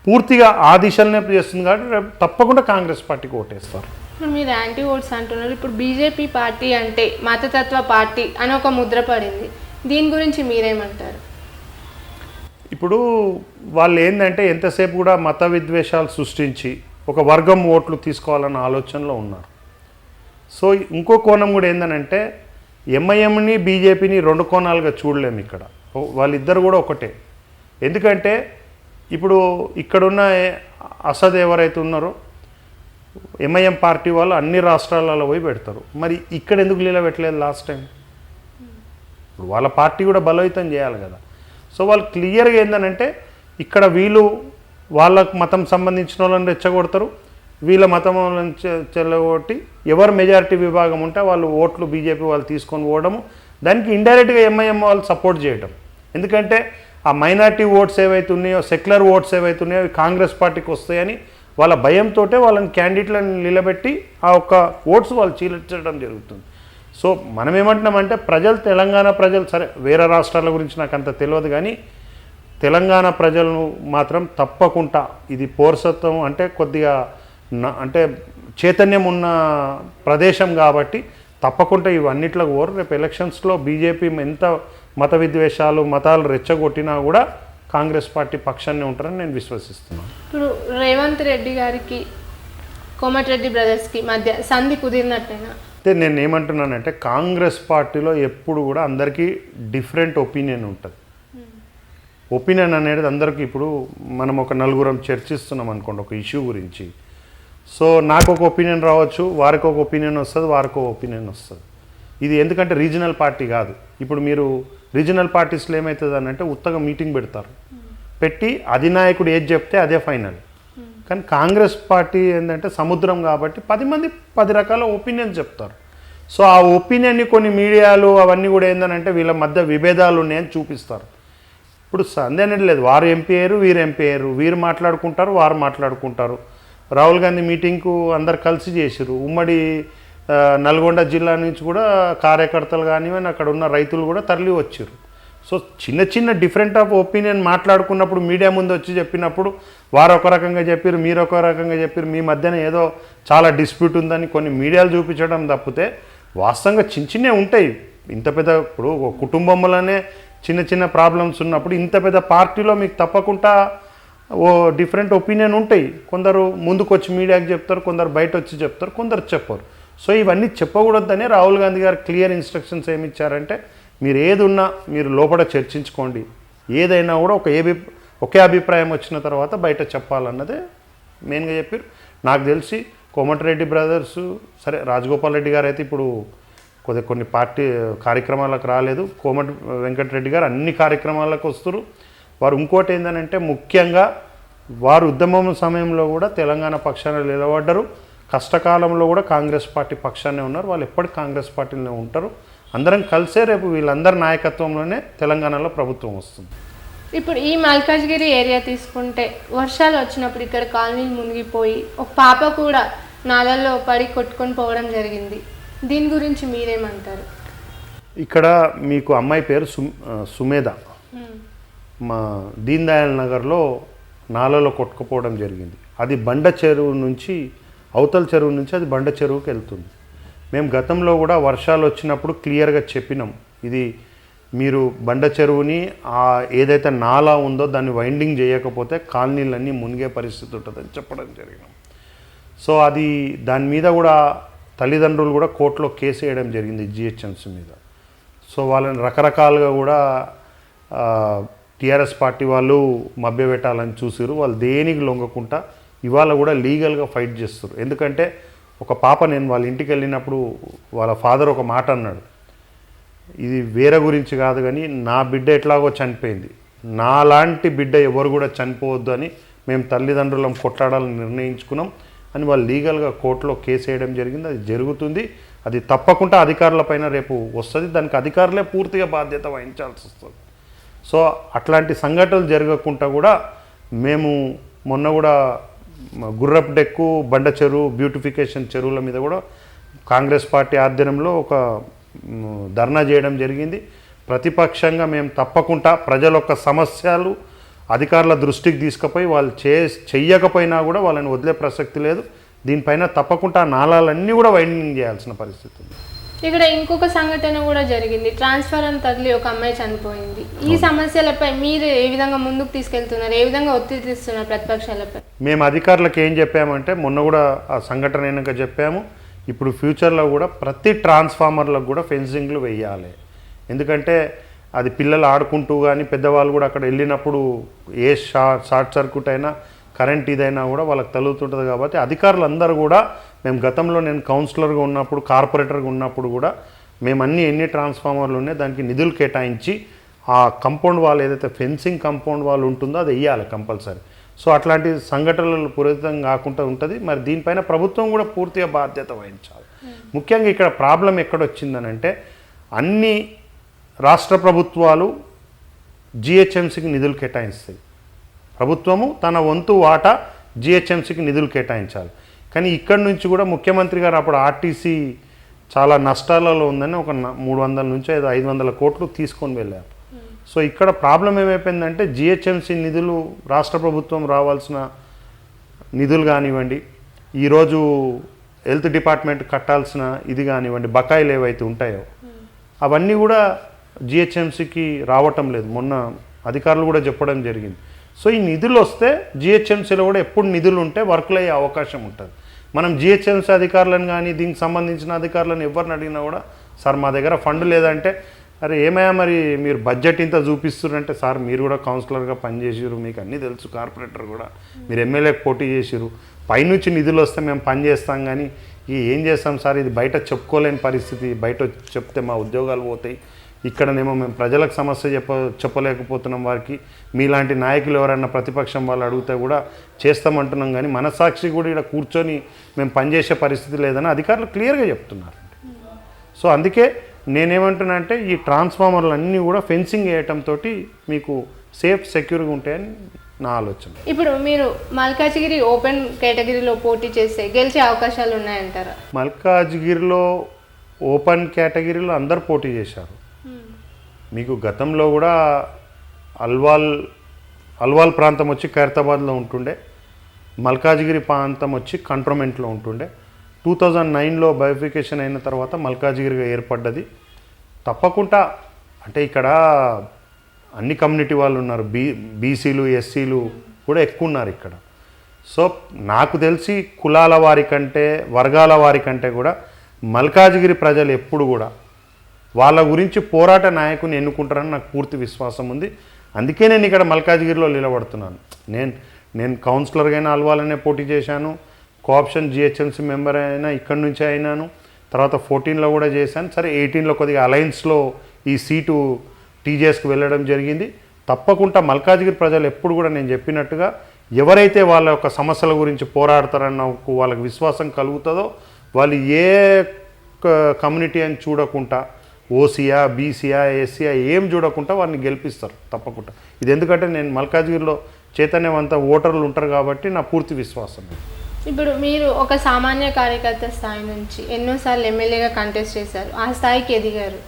పూర్తిగా ఆ దిశలనే చేస్తుంది కాబట్టి తప్పకుండా కాంగ్రెస్ పార్టీకి ఓటేస్తారు. ఇప్పుడు మీరు యాంటీ ఓట్స్ అంటున్నారు. ఇప్పుడు బీజేపీ పార్టీ అంటే మతతత్వ పార్టీ అని ఒక ముద్ర పడింది. దీని గురించి మీరేమంటారు? ఇప్పుడు వాళ్ళు ఏంటంటే ఎంతసేపు కూడా మత విద్వేషాలు సృష్టించి ఒక వర్గం ఓట్లు తీసుకోవాలన్న ఆలోచనలో ఉన్నారు. సో ఇంకో కోణం కూడా ఏంటంటే ఎంఐఎంని బీజేపీని 2 కోణాలుగా చూడలేము. ఇక్కడ వాళ్ళిద్దరు కూడా ఒకటే. ఎందుకంటే ఇప్పుడు ఇక్కడున్న అసద్ ఎవరైతే ఉన్నారో ఎంఐఎం పార్టీ వాళ్ళు అన్ని రాష్ట్రాలలో పోయి పెడతారు. మరి ఇక్కడ ఎందుకు లీల పెట్టలేదు లాస్ట్ టైం? ఇప్పుడు వాళ్ళ పార్టీ కూడా బలోపేతం చేయాలి కదా. సో వాళ్ళు క్లియర్గా ఏంటంటే ఇక్కడ వీళ్ళు వాళ్ళ మతం సంబంధించిన వాళ్ళని రెచ్చగొడతారు, వీళ్ళ మతం వాళ్ళని చెల్లగొట్టి ఎవరు మెజారిటీ విభాగం ఉంటే వాళ్ళు ఓట్లు బీజేపీ వాళ్ళు తీసుకొని పోవడము, దానికి ఇండైరెక్ట్గా ఎంఐఎం వాళ్ళు సపోర్ట్ చేయడం. ఎందుకంటే ఆ మైనార్టీ ఓట్స్ ఏవైతే ఉన్నాయో, సెక్యులర్ ఓట్స్ ఏవైతే ఉన్నాయో కాంగ్రెస్ పార్టీకి వస్తాయని వాళ్ళ భయంతో వాళ్ళని క్యాండిడేట్లను నిలబెట్టి ఆ ఒక్క ఓట్స్ వాళ్ళు చీల్చడం జరుగుతుంది. సో మనం ఏమంటున్నామంటే తెలంగాణ ప్రజలు సరే వేరే రాష్ట్రాల గురించి నాకు అంత తెలియదు కానీ తెలంగాణ ప్రజలను మాత్రం తప్పకుండా ఇది పౌరసత్వం అంటే కొద్దిగా అంటే చైతన్యం ఉన్న ప్రదేశం కాబట్టి తప్పకుండా ఇవన్నిట్లకు ఓరు. రేపు ఎలక్షన్స్లో బీజేపీ ఎంత మత విద్వేషాలు మతాలు రెచ్చగొట్టినా కూడా కాంగ్రెస్ పార్టీ పక్షాన్ని ఉంటారని నేను విశ్వసిస్తున్నాను. ఇప్పుడు రేవంత్ రెడ్డి గారికి కోమటిరెడ్డి బ్రదర్స్కి మధ్య సంధి కుదిరినట్టేనా? అయితే నేను ఏమంటున్నానంటే కాంగ్రెస్ పార్టీలో ఎప్పుడు కూడా అందరికీ డిఫరెంట్ ఒపీనియన్ ఉంటుంది. ఒపీనియన్ అనేది అందరికీ ఇప్పుడు మనం ఒక నలుగురం చర్చిస్తున్నాం అనుకోండి ఒక ఇష్యూ గురించి. సో నాకు ఒక ఒపీనియన్ రావచ్చు, వారికి ఒక ఒపీనియన్ వస్తుంది, వారికి ఒక ఒపీనియన్ వస్తుంది. ఇది ఎందుకంటే రీజనల్ పార్టీ కాదు. ఇప్పుడు మీరు రీజనల్ పార్టీస్లో ఏమవుతుంది అని అంటే ఉత్తగా మీటింగ్ పెడతారు, పెట్టి అధినాయకుడు ఏది చెప్తే అదే ఫైనల్. కానీ కాంగ్రెస్ పార్టీ ఏంటంటే సముద్రం కాబట్టి 10 మంది 10 రకాల ఒపీనియన్స్ చెప్తారు. సో ఆ ఒపీనియన్ని కొన్ని మీడియాలు అవన్నీ కూడా ఏంటంటే వీళ్ళ మధ్య విభేదాలు ఉన్నాయని చూపిస్తారు. ఇప్పుడు సందేహం అనేది లేదు, వారు ఎంపీ అయ్యారు, వీరు ఎంపీ అయ్యారు, వీరు మాట్లాడుకుంటారు, వారు మాట్లాడుకుంటారు. రాహుల్ గాంధీ మీటింగ్కు అందరు కలిసి చేసిరు. ఉమ్మడి నల్గొండ జిల్లా నుంచి కూడా కార్యకర్తలు కానివ్వండి అక్కడ ఉన్న రైతులు కూడా తరలి వచ్చారు. సో చిన్న చిన్న డిఫరెంట్ ఆఫ్ ఒపీనియన్ మాట్లాడుకున్నప్పుడు మీడియా ముందు వచ్చి చెప్పినప్పుడు వారు ఒక రకంగా చెప్పారు, మీరు ఒక రకంగా చెప్పారు, మీ మధ్యన ఏదో చాలా డిస్ప్యూట్ ఉందని కొన్ని మీడియాలు చూపించడం తప్పితే వాస్తవంగా చిన్న చిన్నవి ఉంటాయి. ఇంత పెద్ద ఇప్పుడు ఒక కుటుంబంలోనే చిన్న చిన్న ప్రాబ్లమ్స్ ఉన్నప్పుడు ఇంత పెద్ద పార్టీలో మీకు తప్పకుండా ఓ డిఫరెంట్ ఒపీనియన్ ఉంటాయి. కొందరు ముందుకు వచ్చి మీడియాకి చెప్తారు, కొందరు బయట వచ్చి చెప్తారు, కొందరు చెప్పరు. సో ఇవన్నీ చెప్పకూడదని రాహుల్ గాంధీ గారు క్లియర్ ఇన్స్ట్రక్షన్స్ ఏమి ఇచ్చారంటే మీరు ఏది ఉన్నా మీరు లోపల చర్చించుకోండి, ఏదైనా కూడా ఒకే అభిప్రాయం వచ్చిన తర్వాత బయట చెప్పాలన్నదే మెయిన్గా చెప్పారు. నాకు తెలిసి కోమటిరెడ్డి బ్రదర్స్ సరే రాజగోపాల్ రెడ్డి గారు అయితే ఇప్పుడు కొన్ని పార్టీ కార్యక్రమాలకు రాలేదు. కోమటి వెంకటరెడ్డి గారు అన్ని కార్యక్రమాలకు వస్తారు. వారు ఇంకోటి ఏంటంటే ముఖ్యంగా వారు ఉద్యమం సమయంలో కూడా తెలంగాణ పక్షాన నిలబడ్డారు. కష్టకాలంలో కూడా కాంగ్రెస్ పార్టీ పక్షానే ఉన్నారు. వాళ్ళు ఎప్పటికీ కాంగ్రెస్ పార్టీలోనే ఉంటారు. అందరం కలిసే రేపు వీళ్ళందరి నాయకత్వంలోనే తెలంగాణలో ప్రభుత్వం వస్తుంది. ఇప్పుడు ఈ మల్కాజ్గిరి ఏరియా తీసుకుంటే వర్షాలు వచ్చినప్పుడు ఇక్కడ కాలనీలు మునిగిపోయి ఒక పాప కూడా నాలల్లో పడి కొట్టుకొని పోవడం జరిగింది. దీని గురించి మీరేమంటారు? ఇక్కడ మీకు అమ్మాయి పేరు సుమేధ మా దీన్ దయాళ్ నగర్లో నాలలో కొట్టుకుపోవడం జరిగింది. అది బండ చెరువు నుంచి అవతల చెరువు నుంచి అది బండ చెరువుకి వెళ్తుంది. మేము గతంలో కూడా వర్షాలు వచ్చినప్పుడు క్లియర్గా చెప్పినాం, ఇది మీరు బండ చెరువుని ఏదైతే నాలా ఉందో దాన్ని వైండింగ్ చేయకపోతే కాలనీలన్నీ మునిగే పరిస్థితి ఉంటుందని చెప్పడం జరిగినాం. సో అది దాని మీద కూడా తల్లిదండ్రులు కూడా కోర్టులో కేసు వేయడం జరిగింది జిహెచ్ఎంసీ మీద. సో వాళ్ళని రకరకాలుగా కూడా టీఆర్ఎస్ పార్టీ వాళ్ళు మభ్యపెట్టాలని చూసారు. వాళ్ళు దేనికి లొంగకుండా ఇవాళ కూడా లీగల్గా ఫైట్ చేస్తారు. ఎందుకంటే ఒక పాప నేను వాళ్ళ ఇంటికి వెళ్ళినప్పుడు వాళ్ళ ఫాదర్ ఒక మాట అన్నాడు, ఇది వేరే గురించి కాదు కానీ నా బిడ్డ ఎట్లాగో చనిపోయింది, నాలాంటి బిడ్డ ఎవరు కూడా చనిపోవద్దు అని మేము తల్లిదండ్రులం కొట్లాడాలని నిర్ణయించుకున్నాం అని వాళ్ళు లీగల్గా కోర్టులో కేసు వేయడం జరిగింది. అది జరుగుతుంది. అది తప్పకుండా అధికారులపైన రేపు వస్తుంది. దానికి అధికారులే పూర్తిగా బాధ్యత వహించాల్సి వస్తుంది. సో అట్లాంటి సంఘటనలు జరగకుండా కూడా మేము మొన్న కూడా గుర్రపు డెక్కు బండ చెరువు బ్యూటిఫికేషన్ చెరువుల మీద కూడా కాంగ్రెస్ పార్టీ ఆధ్వర్యంలో ఒక ధర్నా చేయడం జరిగింది. ప్రతిపక్షంగా మేము తప్పకుండా ప్రజల యొక్క సమస్యలు అధికారుల దృష్టికి తీసుకుపోయి వాళ్ళు చెయ్యకపోయినా కూడా వాళ్ళని వదిలే ప్రసక్తి లేదు. దీనిపైన తప్పకుండా నాళాలన్నీ కూడా వైండింగ్ చేయాల్సిన పరిస్థితి ఉంది. ఇక్కడ ఇంకొక సంఘటన కూడా జరిగింది, ట్రాన్స్ఫారం తగిలి ఒక అమ్మాయి చనిపోయింది. ఈ సమస్యలపై మీరు ఏ విధంగా ముందుకు తీసుకెళ్తున్నారు, ఏ విధంగా ఒత్తిడి తీస్తున్నారు ప్రతిపక్షాలపై? మేము అధికారులకు ఏం చెప్పామంటే మొన్న కూడా ఆ సంఘటన అయినాక చెప్పాము, ఇప్పుడు ఫ్యూచర్లో కూడా ప్రతి ట్రాన్స్ఫార్మర్లకు కూడా ఫెన్సింగ్లు వేయాలి. ఎందుకంటే అది పిల్లలు ఆడుకుంటూ కానీ పెద్దవాళ్ళు కూడా అక్కడ వెళ్ళినప్పుడు ఏ షార్ట్ సర్క్యూట్ అయినా కరెంట్ ఇదైనా కూడా వాళ్ళకి తగులుతుంటుంది. కాబట్టి అధికారులు అందరూ కూడా మేము గతంలో నేను కౌన్సిలర్గా ఉన్నప్పుడు కార్పొరేటర్గా ఉన్నప్పుడు కూడా మేము ఎన్ని ట్రాన్స్ఫార్మర్లు ఉన్నాయి దానికి నిధులు కేటాయించి ఆ కంపౌండ్ వాల్ ఏదైతే ఫెన్సింగ్ కంపౌండ్ వాల్ ఉంటుందో అది వేయాలి కంపల్సరీ. సో అట్లాంటి సంఘటనలు పురోహితం కాకుండా ఉంటుంది. మరి దీనిపైన ప్రభుత్వం కూడా పూర్తిగా బాధ్యత వహించాలి. ముఖ్యంగా ఇక్కడ ప్రాబ్లం ఎక్కడొచ్చిందనంటే అన్ని రాష్ట్ర ప్రభుత్వాలు జిహెచ్ఎంసీకి నిధులు కేటాయిస్తాయి. ప్రభుత్వము తన వంతు వాటా జిహెచ్ఎంసీకి నిధులు కేటాయించాలి. కానీ ఇక్కడి నుంచి కూడా ముఖ్యమంత్రి గారు అప్పుడు ఆర్టీసీ చాలా నష్టాలలో ఉందని ఒక 300 నుంచి 500 కోట్లు తీసుకొని వెళ్ళారు. సో ఇక్కడ ప్రాబ్లం ఏమైపోయిందంటే జిహెచ్ఎంసీ నిధులు రాష్ట్ర ప్రభుత్వం రావాల్సిన నిధులు కానివ్వండి, ఈరోజు హెల్త్ డిపార్ట్మెంట్ కట్టాల్సిన ఇది కానివ్వండి, బకాయిలు ఏవైతే ఉంటాయో అవన్నీ కూడా జిహెచ్ఎంసీకి రావటం లేదు. మొన్న అధికారులు కూడా చెప్పడం జరిగింది. సో ఈ నిధులు వస్తే జిహెచ్ఎంసీలో కూడా ఎప్పుడు నిధులు ఉంటే వర్కులు అయ్యే అవకాశం ఉంటుంది. మనం జిహెచ్ఎంసీ అధికారులను కానీ దీనికి సంబంధించిన అధికారులను ఎవరిని అడిగినా కూడా సార్ మా దగ్గర ఫండ్ లేదంటే, అరే ఏమయ్యా మరి మీరు బడ్జెట్ ఇంత చూపిస్తున్నారంటే, సార్ మీరు కూడా కౌన్సిలర్గా పనిచేసారు, మీకు అన్నీ తెలుసు, కార్పొరేటర్ కూడా మీరు ఎమ్మెల్యేకి పోటీ చేసారు, పైనుంచి నిధులు వస్తే మేము పని చేస్తాం, కానీ ఏం చేస్తాం సార్, ఇది బయట చెప్పుకోలేని పరిస్థితి, బయట చెప్తే మా ఉద్యోగాలు పోతాయి, ఇక్కడనేమో మేము ప్రజలకు సమస్య చెప్పలేకపోతున్నాం, వారికి మీలాంటి నాయకులు ఎవరైనా ప్రతిపక్షం వాళ్ళు అడిగితే కూడా చేస్తామంటున్నాం, కానీ మనసాక్షి కూడా ఇక్కడ కూర్చొని మేము పనిచేసే పరిస్థితి లేదని అధికారులు క్లియర్గా చెప్తున్నారు. సో అందుకే నేనేమంటున్నా అంటే ఈ ట్రాన్స్ఫార్మర్లు అన్నీ కూడా ఫెన్సింగ్ వేయటంతో మీకు సేఫ్ సెక్యూర్గా ఉంటాయని నా ఆలోచన. ఇప్పుడు మీరు మల్కాజ్గిరి ఓపెన్ కేటగిరీలో పోటీ చేస్తే గెలిచే అవకాశాలు ఉన్నాయంటారా? మల్కాజ్గిరిలో ఓపెన్ కేటగిరీలో అందరు పోటీ చేశారు. మీకు గతంలో కూడా అల్వాల్ ప్రాంతం వచ్చి ఖైరతాబాద్లో ఉంటుండే, మల్కాజ్గిరి ప్రాంతం వచ్చి కంట్రోన్మెంట్లో ఉంటుండే. 2009లో బైఫికేషన్ అయిన తర్వాత మల్కాజ్గిరిగా ఏర్పడ్డది. తప్పకుండా అంటే ఇక్కడ అన్ని కమ్యూనిటీ వాళ్ళు ఉన్నారు, బీసీలు ఎస్సీలు కూడా ఎక్కువ ఉన్నారు ఇక్కడ. సో నాకు తెలిసి కులాల వారి కంటే వర్గాల వారి కంటే కూడా మల్కాజ్గిరి ప్రజలు ఎప్పుడు కూడా వాళ్ళ గురించి పోరాట నాయకుని ఎన్నుకుంటారని నాకు పూర్తి విశ్వాసం ఉంది. అందుకే నేను ఇక్కడ మల్కాజ్గిరిలో నిలబడుతున్నాను. నేను కౌన్సిలర్గా అయినా అల్వాలనే పోటీ చేశాను, కోఆప్షన్ జిహెచ్ఎంసీ మెంబర్ అయినా ఇక్కడి నుంచే అయినాను, తర్వాత 14లో కూడా చేశాను. సరే 18లో కొద్దిగా అలయన్స్లో ఈ సీటు టీజేఎస్కి వెళ్ళడం జరిగింది. తప్పకుండా మల్కాజ్గిరి ప్రజలు ఎప్పుడు కూడా నేను చెప్పినట్టుగా ఎవరైతే వాళ్ళ యొక్క సమస్యల గురించి పోరాడతారన్న వాళ్ళకి విశ్వాసం కలుగుతుందో, వాళ్ళు ఏ కమ్యూనిటీ అని చూడకుండా, ఓసీయా బీసీయా ఎస్సీయా ఏం చూడకుండా వారిని గెలిపిస్తారు తప్పకుండా. ఇది ఎందుకంటే నేను మల్కాజ్గిరిలో చైతన్యవంత ఓటర్లు ఉంటారు కాబట్టి నా పూర్తి విశ్వాసం. ఇప్పుడు మీరు ఒక సామాన్య కార్యకర్త స్థాయి నుంచి ఎన్నోసార్లు ఎమ్మెల్యేగా కంటెస్ట్ చేశారు, ఆ స్థాయికి ఎదిగారు.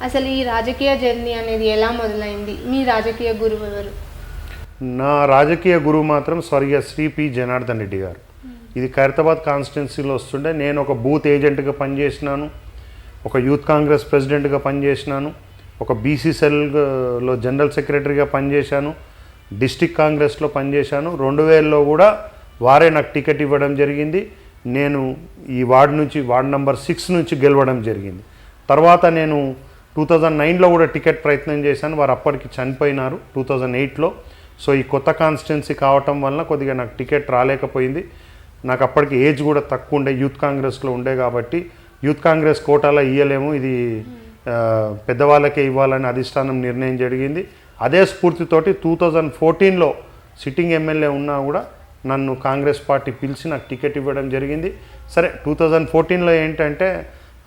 అసలు ఈ రాజకీయ జర్నీ అనేది ఎలా మొదలైంది? మీ రాజకీయ గురువు ఎవరు? నా రాజకీయ గురువు మాత్రం స్వర్గీయ శ్రీ పి జనార్దన్ రెడ్డి గారు. ఇది ఖైరతాబాద్ కాన్స్టిట్యున్సీలో వస్తుండే. నేను ఒక బూత్ ఏజెంట్గా పనిచేసినాను, ఒక యూత్ కాంగ్రెస్ ప్రెసిడెంట్గా పనిచేసినాను, ఒక బీసీ సెల్లో జనరల్ సెక్రటరీగా పనిచేశాను, డిస్టిక్ కాంగ్రెస్లో పనిచేశాను. 2000లో కూడా వారే నాకు టికెట్ ఇవ్వడం జరిగింది. నేను ఈ వార్డు నెంబర్ 6 నుంచి గెలవడం జరిగింది. తర్వాత నేను 2009లో కూడా టికెట్ ప్రయత్నం చేశాను, వారు అప్పటికి చనిపోయినారు 2008లో. సో ఈ కొత్త కాన్స్టిట్యున్సీ కావటం వలన కొద్దిగా నాకు టికెట్ రాలేకపోయింది. నాకు అప్పటికి ఏజ్ కూడా తక్కువ ఉండే, యూత్ కాంగ్రెస్లో ఉండే కాబట్టి యూత్ కాంగ్రెస్ కోటాలో ఇవ్వలేము, ఇది పెద్దవాళ్ళకే ఇవ్వాలని అధిష్టానం నిర్ణయం జరిగింది. అదే స్ఫూర్తితోటి 2014లో సిట్టింగ్ ఎమ్మెల్యే ఉన్నా కూడా నన్ను కాంగ్రెస్ పార్టీ పిలిచి నాకు టికెట్ ఇవ్వడం జరిగింది. సరే 2014లో ఏంటంటే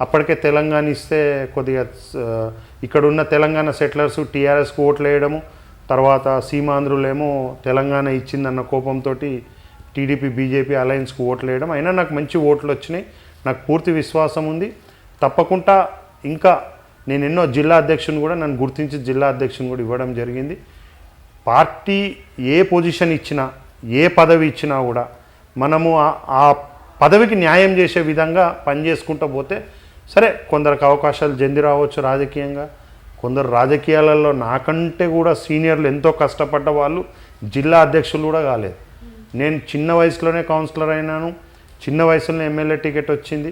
అప్పటికే తెలంగాణ ఇస్తే కొద్దిగా ఇక్కడున్న తెలంగాణ సెటిలర్స్ టీఆర్ఎస్కి ఓట్లు వేయడము, తర్వాత సీమాంధ్రులేమో తెలంగాణ ఇచ్చిందన్న కోపంతో టీడీపీ బీజేపీ అలయన్స్కి ఓట్లు వేయడం. అయినా నాకు మంచి ఓట్లు వచ్చినాయి, నాకు పూర్తి విశ్వాసం ఉంది. తప్పకుండా ఇంకా నేను ఎన్నో జిల్లా అధ్యక్షుని కూడా నన్ను గుర్తించి జిల్లా అధ్యక్షుని కూడా ఇవ్వడం జరిగింది. పార్టీ ఏ పొజిషన్ ఇచ్చినా ఏ పదవి ఇచ్చినా కూడా మనము ఆ పదవికి న్యాయం చేసే విధంగా పనిచేసుకుంటూ పోతే సరే కొందరికి అవకాశాలు జంది రావచ్చు రాజకీయంగా, కొందరు రాజకీయాలలో నాకంటే కూడా సీనియర్లు ఎంతో కష్టపడ్డ వాళ్ళు జిల్లా అధ్యక్షులు కూడా కాలేదు. నేను చిన్న వయసులోనే కౌన్సిలర్ అయినాను, చిన్న వయసులోనే ఎమ్మెల్యే టికెట్ వచ్చింది.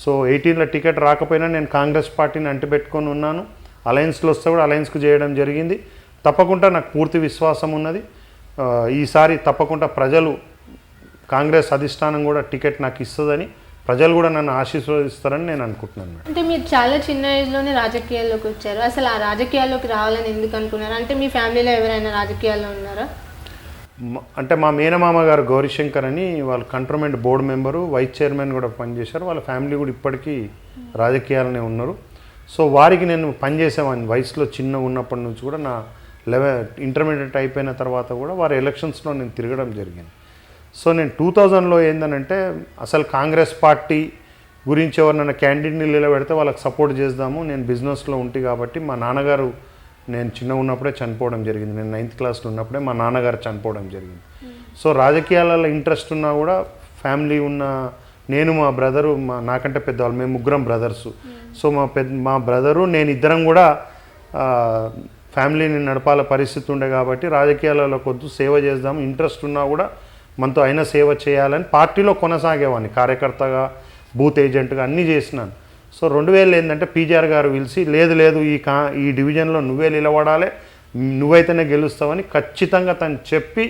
సో 18లో టికెట్ రాకపోయినా నేను కాంగ్రెస్ పార్టీని అంటిపెట్టుకొని ఉన్నాను. అలయన్స్లో వస్తే కూడా అలయన్స్కు చేయడం జరిగింది. తప్పకుండా నాకు పూర్తి విశ్వాసం ఉన్నది. ఈసారి తప్పకుండా ప్రజలు కాంగ్రెస్ అధిష్టానం కూడా టికెట్ నాకు ఇస్తుందని, ప్రజలు కూడా నన్ను ఆశీర్వదిస్తారని నేను అనుకుంటున్నాను. అంటే మీరు చాలా చిన్న ఏజ్లోనే రాజకీయాల్లోకి వచ్చారు. అసలు ఆ రాజకీయాల్లోకి రావాలని ఎందుకు అనుకున్నారు? అంటే మీ ఫ్యామిలీలో ఎవరైనా రాజకీయాల్లో ఉన్నారా? అంటే మా మేనమామ గారు గౌరీశంకర్ అని, వాళ్ళు కంట్రోన్మెంట్ బోర్డు మెంబరు, వైస్ చైర్మన్ కూడా పనిచేశారు. వాళ్ళ ఫ్యామిలీ కూడా ఇప్పటికీ రాజకీయాలనే ఉన్నారు. సో వారికి నేను పనిచేసేవాడిని వయసులో చిన్న ఉన్నప్పటి నుంచి కూడా. నా ఇంటర్మీడియట్ అయిపోయిన తర్వాత కూడా వారి ఎలక్షన్స్లో నేను తిరగడం జరిగింది. సో నేను 2000లో ఏందనంటే అసలు కాంగ్రెస్ పార్టీ గురించి ఎవరినైనా క్యాండిడేట్ని నిలబెడితే వాళ్ళకి సపోర్ట్ చేద్దాము, నేను బిజినెస్లో ఉంటే కాబట్టి మా నాన్నగారు నేను చిన్నగా ఉన్నప్పుడే చనిపోవడం జరిగింది. నేను 9th క్లాస్లో ఉన్నప్పుడే మా నాన్నగారు చనిపోవడం జరిగింది. సో రాజకీయాలలో ఇంట్రెస్ట్ ఉన్నా కూడా ఫ్యామిలీ ఉన్న నేను మా బ్రదరు నాకంటే పెద్దవాళ్ళు, మేము ముగ్గురం బ్రదర్సు. సో మా బ్రదరు నేను ఇద్దరం కూడా ఫ్యామిలీని నడపాల పరిస్థితి ఉండే కాబట్టి రాజకీయాలలో కొద్ది సేవ చేద్దాం, ఇంట్రెస్ట్ ఉన్నా కూడా మనతో అయినా సేవ చేయాలని పార్టీలో కొనసాగేవాడిని, కార్యకర్తగా బూత్ ఏజెంట్గా అన్నీ చేసినాను. సో 2000 ఏంటంటే పీజీఆర్ గారు పిలిచి లేదు ఈ డివిజన్లో నువ్వే నిలబడాలి, నువ్వైతేనే గెలుస్తావని ఖచ్చితంగా తను చెప్పి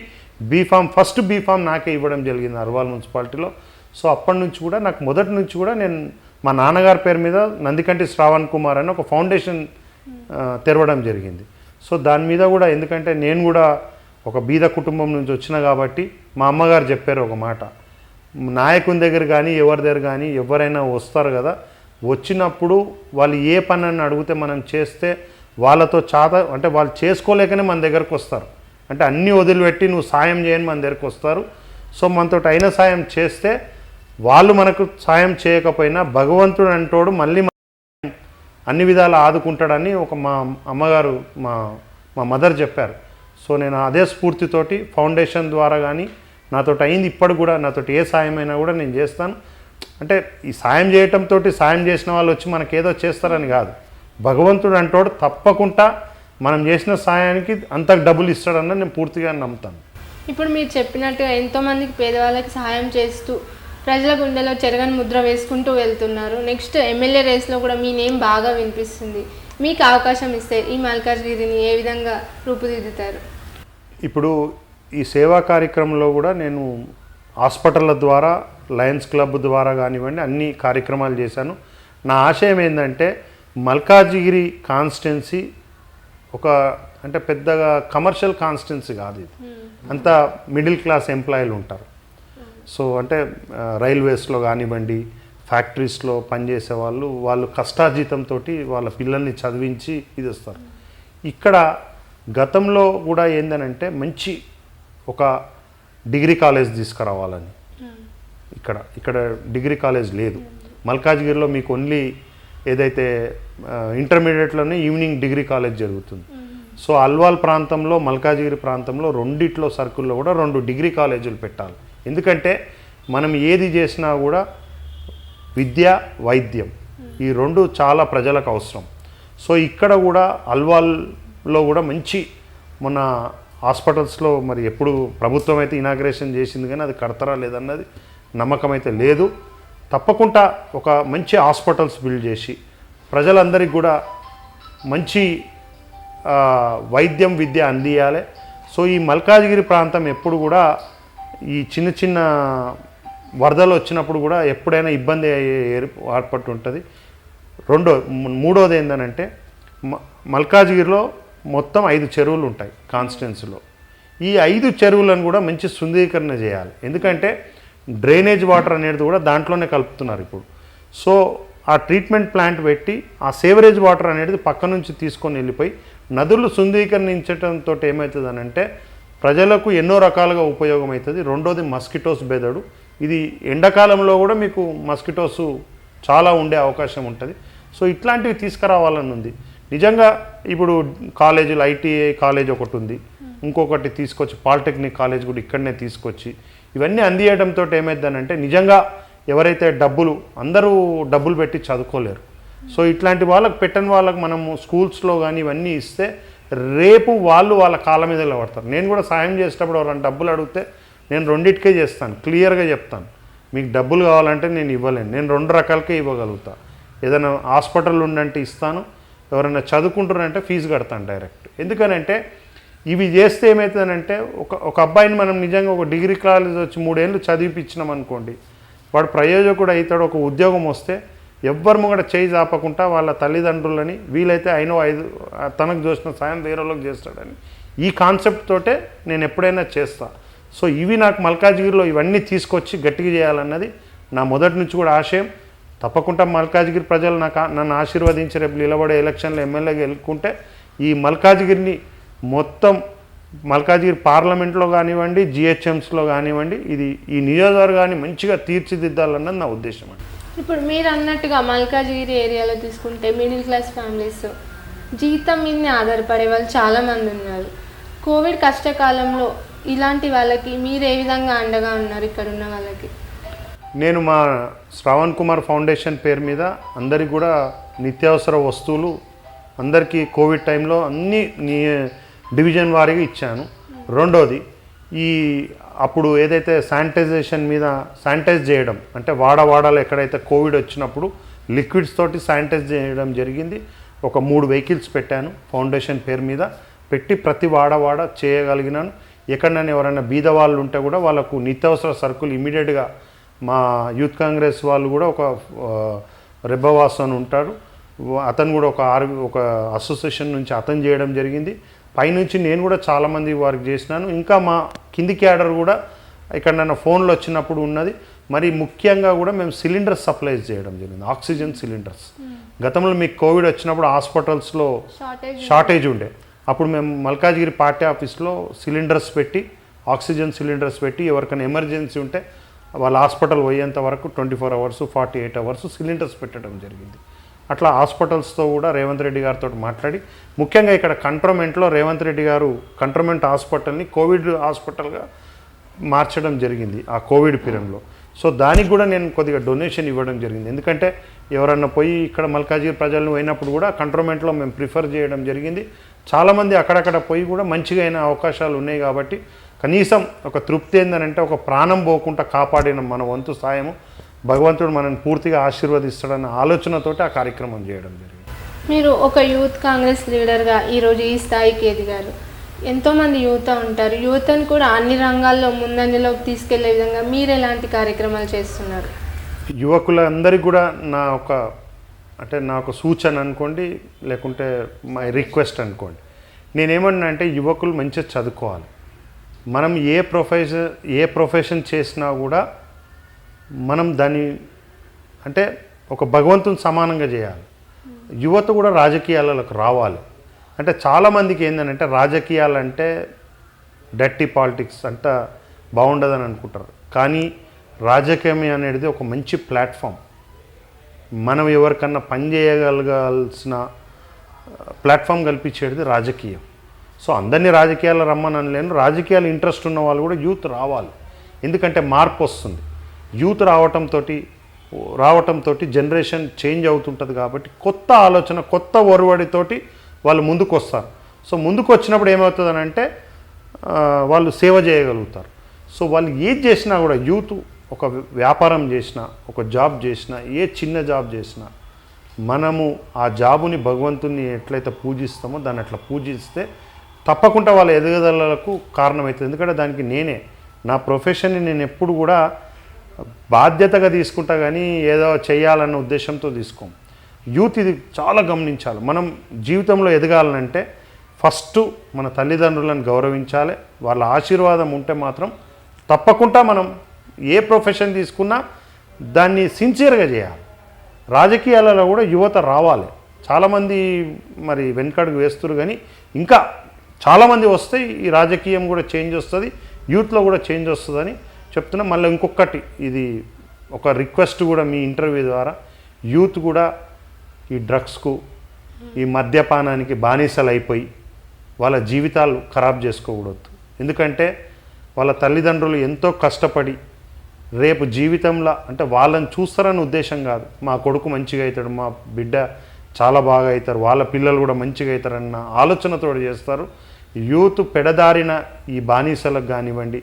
ఫస్ట్ బీఫామ్ నాకే ఇవ్వడం జరిగింది అర్వాల్ మున్సిపాలిటీలో. సో అప్పటి నుంచి కూడా నాకు మొదటి నుంచి కూడా నేను మా నాన్నగారి పేరు మీద నందికంటి శ్రావణ్ కుమార్ అని ఒక ఫౌండేషన్ తెరవడం జరిగింది. సో దాని మీద కూడా ఎందుకంటే నేను కూడా ఒక బీద కుటుంబం నుంచి వచ్చిన కాబట్టి మా అమ్మగారు చెప్పారు ఒక మాట, నాయకుని దగ్గర కానీ ఎవరి దగ్గర కానీ ఎవరైనా వస్తారు కదా, వచ్చినప్పుడు వాళ్ళు ఏ పని అని అడిగితే మనం చేస్తే వాళ్ళతో అంటే వాళ్ళు చేసుకోలేకనే మన దగ్గరకు వస్తారు, అంటే అన్నీ వదిలిపెట్టి నువ్వు సాయం చేయని మన దగ్గరకు వస్తారు. సో మనతో అయిన సాయం చేస్తే వాళ్ళు మనకు సాయం చేయకపోయినా భగవంతుడు అంటోడు మళ్ళీ అన్ని విధాలు ఆదుకుంటాడని మా అమ్మగారు మా మదర్ చెప్పారు. సో నేను అదే స్ఫూర్తితోటి ఫౌండేషన్ ద్వారా కానీ నాతో అయింది, ఇప్పటి కూడా నాతో ఏ సాయం అయినా కూడా నేను చేస్తాను. అంటే ఈ సాయం చేయటంతో సాయం చేసిన వాళ్ళు వచ్చి మనకేదో చేస్తారని కాదు, భగవంతుడు అంటోడు తప్పకుండా మనం చేసిన సాయానికి అంత డబ్బులు ఇస్తాడన్న నేను పూర్తిగా నమ్ముతాను. ఇప్పుడు మీరు చెప్పినట్టుగా ఎంతోమందికి పేదవాళ్ళకి సహాయం చేస్తూ ప్రజల గుండెలో చెరగని ముద్ర వేసుకుంటూ వెళ్తున్నారు. నెక్స్ట్ ఎమ్మెల్యే రేస్లో కూడా మీ నేమ్ బాగా వినిపిస్తుంది. మీకు అవకాశం ఇస్తే ఈ మల్కాజ్గిరిని ఏ విధంగా రూపుదిద్దుతారు? ఇప్పుడు ఈ సేవా కార్యక్రమంలో కూడా నేను హాస్పిటళ్ళ ద్వారా, లయన్స్ క్లబ్ ద్వారా కానివ్వండి అన్ని కార్యక్రమాలు చేశాను. నా ఆశయం ఏంటంటే మల్కాజ్గిరి కాన్స్టిట్యున్సీ అంటే పెద్దగా కమర్షియల్ కాన్స్టిట్యున్సీ కాదు, ఇది అంతా మిడిల్ క్లాస్ ఎంప్లాయీలు ఉంటారు. సో అంటే రైల్వేస్లో కానివ్వండి, ఫ్యాక్టరీస్లో పనిచేసే వాళ్ళు కష్టార్జితంతో వాళ్ళ పిల్లల్ని చదివించి ఇది వస్తారు. ఇక్కడ గతంలో కూడా ఏందనంటే మంచి ఒక డిగ్రీ కాలేజ్ తీసుకురావాలని, ఇక్కడ డిగ్రీ కాలేజ్ లేదు మల్కాజ్గిరిలో. మీకు ఓన్లీ ఏదైతే ఇంటర్మీడియట్లోనే ఈవినింగ్ డిగ్రీ కాలేజ్ జరుగుతుంది. సో అల్వాల్ ప్రాంతంలో, మల్కాజ్గిరి ప్రాంతంలో రెండిట్లో సర్కిల్లో కూడా 2 డిగ్రీ కాలేజీలు పెట్టాలి. ఎందుకంటే మనం ఏది చేసినా కూడా విద్య, వైద్యం ఈ 2 చాలా ప్రజలకు అవసరం. సో ఇక్కడ కూడా అల్వాల్లో కూడా మంచి మొన్న హాస్పిటల్స్లో మరి ఎప్పుడు ప్రభుత్వం అయితే ఇనాగ్రేషన్ చేసింది కానీ అది కడతారా లేదన్నది నమ్మకం అయితే లేదు. తప్పకుండా ఒక మంచి హాస్పిటల్స్ బిల్డ్ చేసి ప్రజలందరికీ కూడా మంచి వైద్యం, విద్య అందియాలి. సో ఈ మల్కాజ్గిరి ప్రాంతం ఎప్పుడు కూడా ఈ చిన్న వరదలు వచ్చినప్పుడు కూడా ఎప్పుడైనా ఇబ్బంది ఏర్పట్టు ఉంటుంది. మూడోది ఏంటంటే మల్కాజ్గిరిలో మొత్తం 5 చెరువులు ఉంటాయి కాన్స్టిట్యున్సీలో. ఈ 5 చెరువులను కూడా మంచి శుద్ధీకరణ చేయాలి. ఎందుకంటే డ్రైనేజ్ వాటర్ అనేది కూడా దాంట్లోనే కలుపుతున్నారు ఇప్పుడు. సో ఆ ట్రీట్మెంట్ ప్లాంట్ పెట్టి ఆ సేవరేజ్ వాటర్ అనేది పక్క నుంచి తీసుకొని వెళ్ళిపోయి నదులు శుద్ధీకరించడంతో ఏమవుతుంది అంటే ప్రజలకు ఎన్నో రకాలుగా ఉపయోగం అవుతుంది. రెండోది మస్కిటోస్ బెదడు, ఇది ఎండాకాలంలో కూడా మీకు మస్కిటోస్ చాలా ఉండే అవకాశం ఉంటుంది. సో ఇట్లాంటివి తీసుకురావాలని ఉంది. నిజంగా ఇప్పుడు కాలేజీలు, ఐటీఐ కాలేజ్ ఒకటి ఉంది, ఇంకొకటి తీసుకొచ్చి పాలిటెక్నిక్ కాలేజ్ కూడా ఇక్కడనే తీసుకొచ్చి ఇవన్నీ అందియడంతో ఏమైందనంటే నిజంగా ఎవరైతే అందరూ డబ్బులు పెట్టి చదువుకోలేరు. సో ఇట్లాంటి వాళ్ళకి పెట్టని వాళ్ళకి మనము స్కూల్స్లో కానీ ఇవన్నీ ఇస్తే రేపు వాళ్ళ కాళ్ళ మీద నిలబడతారు. నేను కూడా సాయం చేసేటప్పుడు ఎవరైనా డబ్బులు అడిగితే నేను 2కే చేస్తాను, క్లియర్గా చెప్తాను. మీకు డబ్బులు కావాలంటే నేను ఇవ్వలేను, నేను 2 రకాలకే ఇవ్వగలుగుతా. ఏదైనా హాస్పిటల్ ఉండంటే ఇస్తాను, ఎవరైనా చదువుకుంటారంటే ఫీజు కడతాను డైరెక్ట్. ఎందుకనంటే ఇవి చేస్తే ఏమవుతుందంటే ఒక అబ్బాయిని మనం నిజంగా ఒక డిగ్రీ కాలేజ్ వచ్చి 3 ఏళ్ళు చదివిపించినాం అనుకోండి, వాడు ప్రయోజకుడు అవుతాడు. ఒక ఉద్యోగం వస్తే ఎవ్వరు కూడా చేయి చాపకుండా వాళ్ళ తల్లిదండ్రులని వీలైతే తనకు చూసిన సాయం వేరే వాళ్ళకి చేస్తాడని ఈ కాన్సెప్ట్ తోటే నేను ఎప్పుడైనా చేస్తా. సో ఇవి నాకు మల్కాజ్గిరిలో ఇవన్నీ తీసుకొచ్చి గట్టిగా చేయాలన్నది నా మొదటి నుంచి కూడా ఆశయం. తప్పకుండా మల్కాజ్గిరి ప్రజలు నన్ను ఆశీర్వదించి రేపు నిలబడే ఎలక్షన్లో ఎమ్మెల్యేగా గెలుచుకుంటే ఈ మల్కాజ్గిరిని మొత్తం మల్కాజ్గిరి పార్లమెంట్లో కానివ్వండి, జిహెచ్ఎంస్లో కానివ్వండి, ఇది ఈ నియోజకవర్గాన్ని మంచిగా తీర్చిదిద్దాలన్నది నా ఉద్దేశం అండి. ఇప్పుడు మీరు అన్నట్టుగా మల్కాజ్గిరి ఏరియాలో తీసుకుంటే మిడిల్ క్లాస్ ఫ్యామిలీస్ జీతం మీదనే ఆధారపడే వాళ్ళు చాలామంది ఉన్నారు. కోవిడ్ కష్టకాలంలో ఇలాంటి వాళ్ళకి మీరు ఏ విధంగా అండగా ఉన్నారు ఇక్కడ ఉన్న వాళ్ళకి? నేను మా శ్రావణ్ కుమార్ ఫౌండేషన్ పేరు మీద అందరికి కూడా నిత్యావసర వస్తువులు అందరికీ కోవిడ్ టైంలో అన్ని డివిజన్ వారీగా ఇచ్చాను. రెండోది అప్పుడు ఏదైతే శానిటైజ్ చేయడం అంటే వాడవాడలో ఎక్కడైతే కోవిడ్ వచ్చినప్పుడు లిక్విడ్స్ తోటి శానిటైజ్ చేయడం జరిగింది. ఒక 3 వెహికల్స్ పెట్టాను ఫౌండేషన్ పేరు మీద పెట్టి ప్రతి వాడ చేయగలిగినాను. ఎక్కడైనా ఎవరైనా బీద వాళ్ళు ఉంటే కూడా వాళ్ళకు నిత్యావసర సరుకులు ఇమీడియట్గా మా యూత్ కాంగ్రెస్ వాళ్ళు కూడా ఒక రెబ్బవాసు అని ఉంటారు, అతను కూడా ఒక అసోసియేషన్ నుంచి అతను చేయడం జరిగింది. పైనుంచి నేను కూడా చాలామంది వారికి చేసినాను. ఇంకా మా కింది క్యాడర్ కూడా ఎక్కడైనా ఫోన్లు వచ్చినప్పుడు ఉన్నది. మరి ముఖ్యంగా కూడా మేము సిలిండర్స్ సప్లై చేయడం జరిగింది, ఆక్సిజన్ సిలిండర్స్. గతంలో మీకు కోవిడ్ వచ్చినప్పుడు హాస్పిటల్స్లో షార్టేజ్ ఉండే, అప్పుడు మేము మల్కాజ్గిరి పార్టీ ఆఫీస్లో సిలిండర్స్ పెట్టి ఆక్సిజన్ సిలిండర్స్ పెట్టి ఎవరికైనా ఎమర్జెన్సీ ఉంటే వాళ్ళ హాస్పిటల్ పోయేంత వరకు 24 అవర్స్ 48 అవర్స్ సిలిండర్స్ పెట్టడం జరిగింది. అట్లా హాస్పిటల్స్తో కూడా రేవంత్ రెడ్డి గారితో మాట్లాడి ముఖ్యంగా ఇక్కడ కంట్రోన్మెంట్లో రేవంత్ రెడ్డి గారు కంట్రోన్మెంట్ హాస్పిటల్ని కోవిడ్ హాస్పిటల్గా మార్చడం జరిగింది ఆ కోవిడ్ పీరియడ్లో. సో దానికి కూడా నేను కొద్దిగా డొనేషన్ ఇవ్వడం జరిగింది. ఎందుకంటే ఎవరన్నా పోయి ఇక్కడ మల్కాజ్గిరి ప్రజలను పోయినప్పుడు కూడా కంట్రోన్మెంట్లో మేము ప్రిఫర్ చేయడం జరిగింది. చాలామంది అక్కడక్కడ పోయి కూడా మంచిగా అయిన అవకాశాలు ఉన్నాయి. కాబట్టి కనీసం ఒక తృప్తి ఏంటంటే ఒక ప్రాణం పోకుండా కాపాడిన మన వంతు సాయము భగవంతుడు మనల్ని పూర్తిగా ఆశీర్వదిస్తాడన్న ఆలోచనతోటి ఆ కార్యక్రమం చేయడం జరిగింది. మీరు ఒక యూత్ కాంగ్రెస్ లీడర్గా ఈరోజు ఈ స్థాయికి ఎదిగారు. ఎంతోమంది యువత ఉంటారు, యువతను కూడా అన్ని రంగాల్లో ముందంజలోకి తీసుకెళ్లే విధంగా మీరు ఎలాంటి కార్యక్రమాలు చేస్తున్నారు? యువకులందరికీ కూడా నా ఒక సూచన అనుకోండి, లేకుంటే మై రిక్వెస్ట్ అనుకోండి. నేనేమన్నా అంటే యువకులు మంచిగా చదువుకోవాలి. మనం ఏ ప్రొఫెషన్ చేసినా కూడా మనం దాన్ని అంటే ఒక భగవంతుని సమానంగా చేయాలి. యువత కూడా రాజకీయాలకు రావాలి. అంటే చాలామందికి ఏంటంటే రాజకీయాలంటే డర్టీ పాలిటిక్స్ అంతా బాగుండదని అనుకుంటారు. కానీ రాజకీయం అనేది ఒక మంచి ప్లాట్ఫామ్. మనం ఎవరికన్నా పని చేయగలగాల్సిన ప్లాట్ఫామ్ కల్పించేది రాజకీయం. సో అందరినీ రాజకీయాలు రమ్మని అనలేను. రాజకీయాలు ఇంట్రెస్ట్ ఉన్న వాళ్ళు కూడా యూత్ రావాలి. ఎందుకంటే మార్పు వస్తుంది. యూత్ రావటంతో జనరేషన్ చేంజ్ అవుతుంటుంది. కాబట్టి కొత్త ఆలోచన, కొత్త ఒరవడితోటి వాళ్ళు ముందుకు వస్తారు. సో ముందుకు వచ్చినప్పుడు ఏమవుతుందని అంటే వాళ్ళు సేవ చేయగలుగుతారు. సో వాళ్ళు ఏది చేసినా కూడా యూత్ ఒక వ్యాపారం చేసినా, ఒక జాబ్ చేసినా, ఏ చిన్న జాబ్ చేసినా మనము ఆ జాబుని భగవంతుని ఎట్లయితే పూజిస్తామో దాన్ని అట్లా పూజిస్తే తప్పకుండా వాళ్ళ ఎదుగుదలకు కారణమవుతుంది. ఎందుకంటే దానికి నా ప్రొఫెషన్ని నేను ఎప్పుడు కూడా బాధ్యతగా తీసుకుంటా, కానీ ఏదో చేయాలన్న ఉద్దేశంతో తీసుకోం. యూత్ ఇది చాలా గమనించాలి. మనం జీవితంలో ఎదగాలంటే ఫస్ట్ మన తల్లిదండ్రులను గౌరవించాలి. వాళ్ళ ఆశీర్వాదం ఉంటే మాత్రం తప్పకుండా మనం ఏ ప్రొఫెషన్ తీసుకున్నా దాన్ని సిన్సియర్గా చేయాలి. రాజకీయాలలో కూడా యువత రావాలి. చాలామంది మరి వెనకడుగు వేస్తారు, కానీ ఇంకా చాలామంది వస్తే ఈ రాజకీయం కూడా చేంజ్ వస్తుంది, యూత్లో కూడా చేంజ్ వస్తుందని చెప్తున్నా. మళ్ళీ ఇంకొకటి, ఇది ఒక రిక్వెస్ట్ కూడా మీ ఇంటర్వ్యూ ద్వారా, యూత్ కూడా ఈ డ్రగ్స్కు, ఈ మద్యపానానికి బానిసలు అయిపోయి వాళ్ళ జీవితాలు ఖరాబ్ చేసుకోకూడదు. ఎందుకంటే వాళ్ళ తల్లిదండ్రులు ఎంతో కష్టపడి రేపు జీవితంలో అంటే వాళ్ళని చూస్తారని ఉద్దేశం కాదు, మా కొడుకు మంచిగా అవుతాడు, మా బిడ్డ చాలా బాగా అవుతారు, వాళ్ళ పిల్లలు కూడా మంచిగా అవుతారన్న ఆలోచనతో చేస్తారు. యూత్ పెడదారిన ఈ బానిసలకు కానివ్వండి,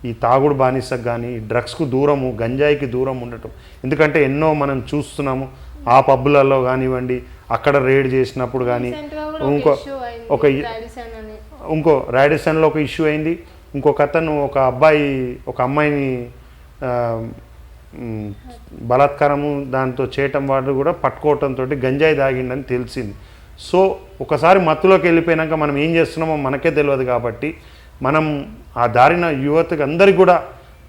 ఈ తాగుడు బానిసకు కానీ, ఈ డ్రగ్స్కు దూరము, గంజాయికి దూరం ఉండటం. ఎందుకంటే ఎన్నో మనం చూస్తున్నాము, ఆ పబ్బులలో కానివ్వండి, అక్కడ రేడ్ చేసినప్పుడు కానీ, ఇంకో రాడిసన్లో ఒక ఇష్యూ అయింది. ఇంకొక అతను ఒక అమ్మాయిని బలాత్కారము దాంతో చేయటం వాడు కూడా పట్టుకోవటంతో గంజాయి తాగిండని తెలిసింది. సో ఒకసారి మత్తులోకి వెళ్ళిపోయినాక మనం ఏం చేస్తున్నామో మనకే తెలియదు. కాబట్టి మనం ఆ దారిన యువతకి అందరికీ కూడా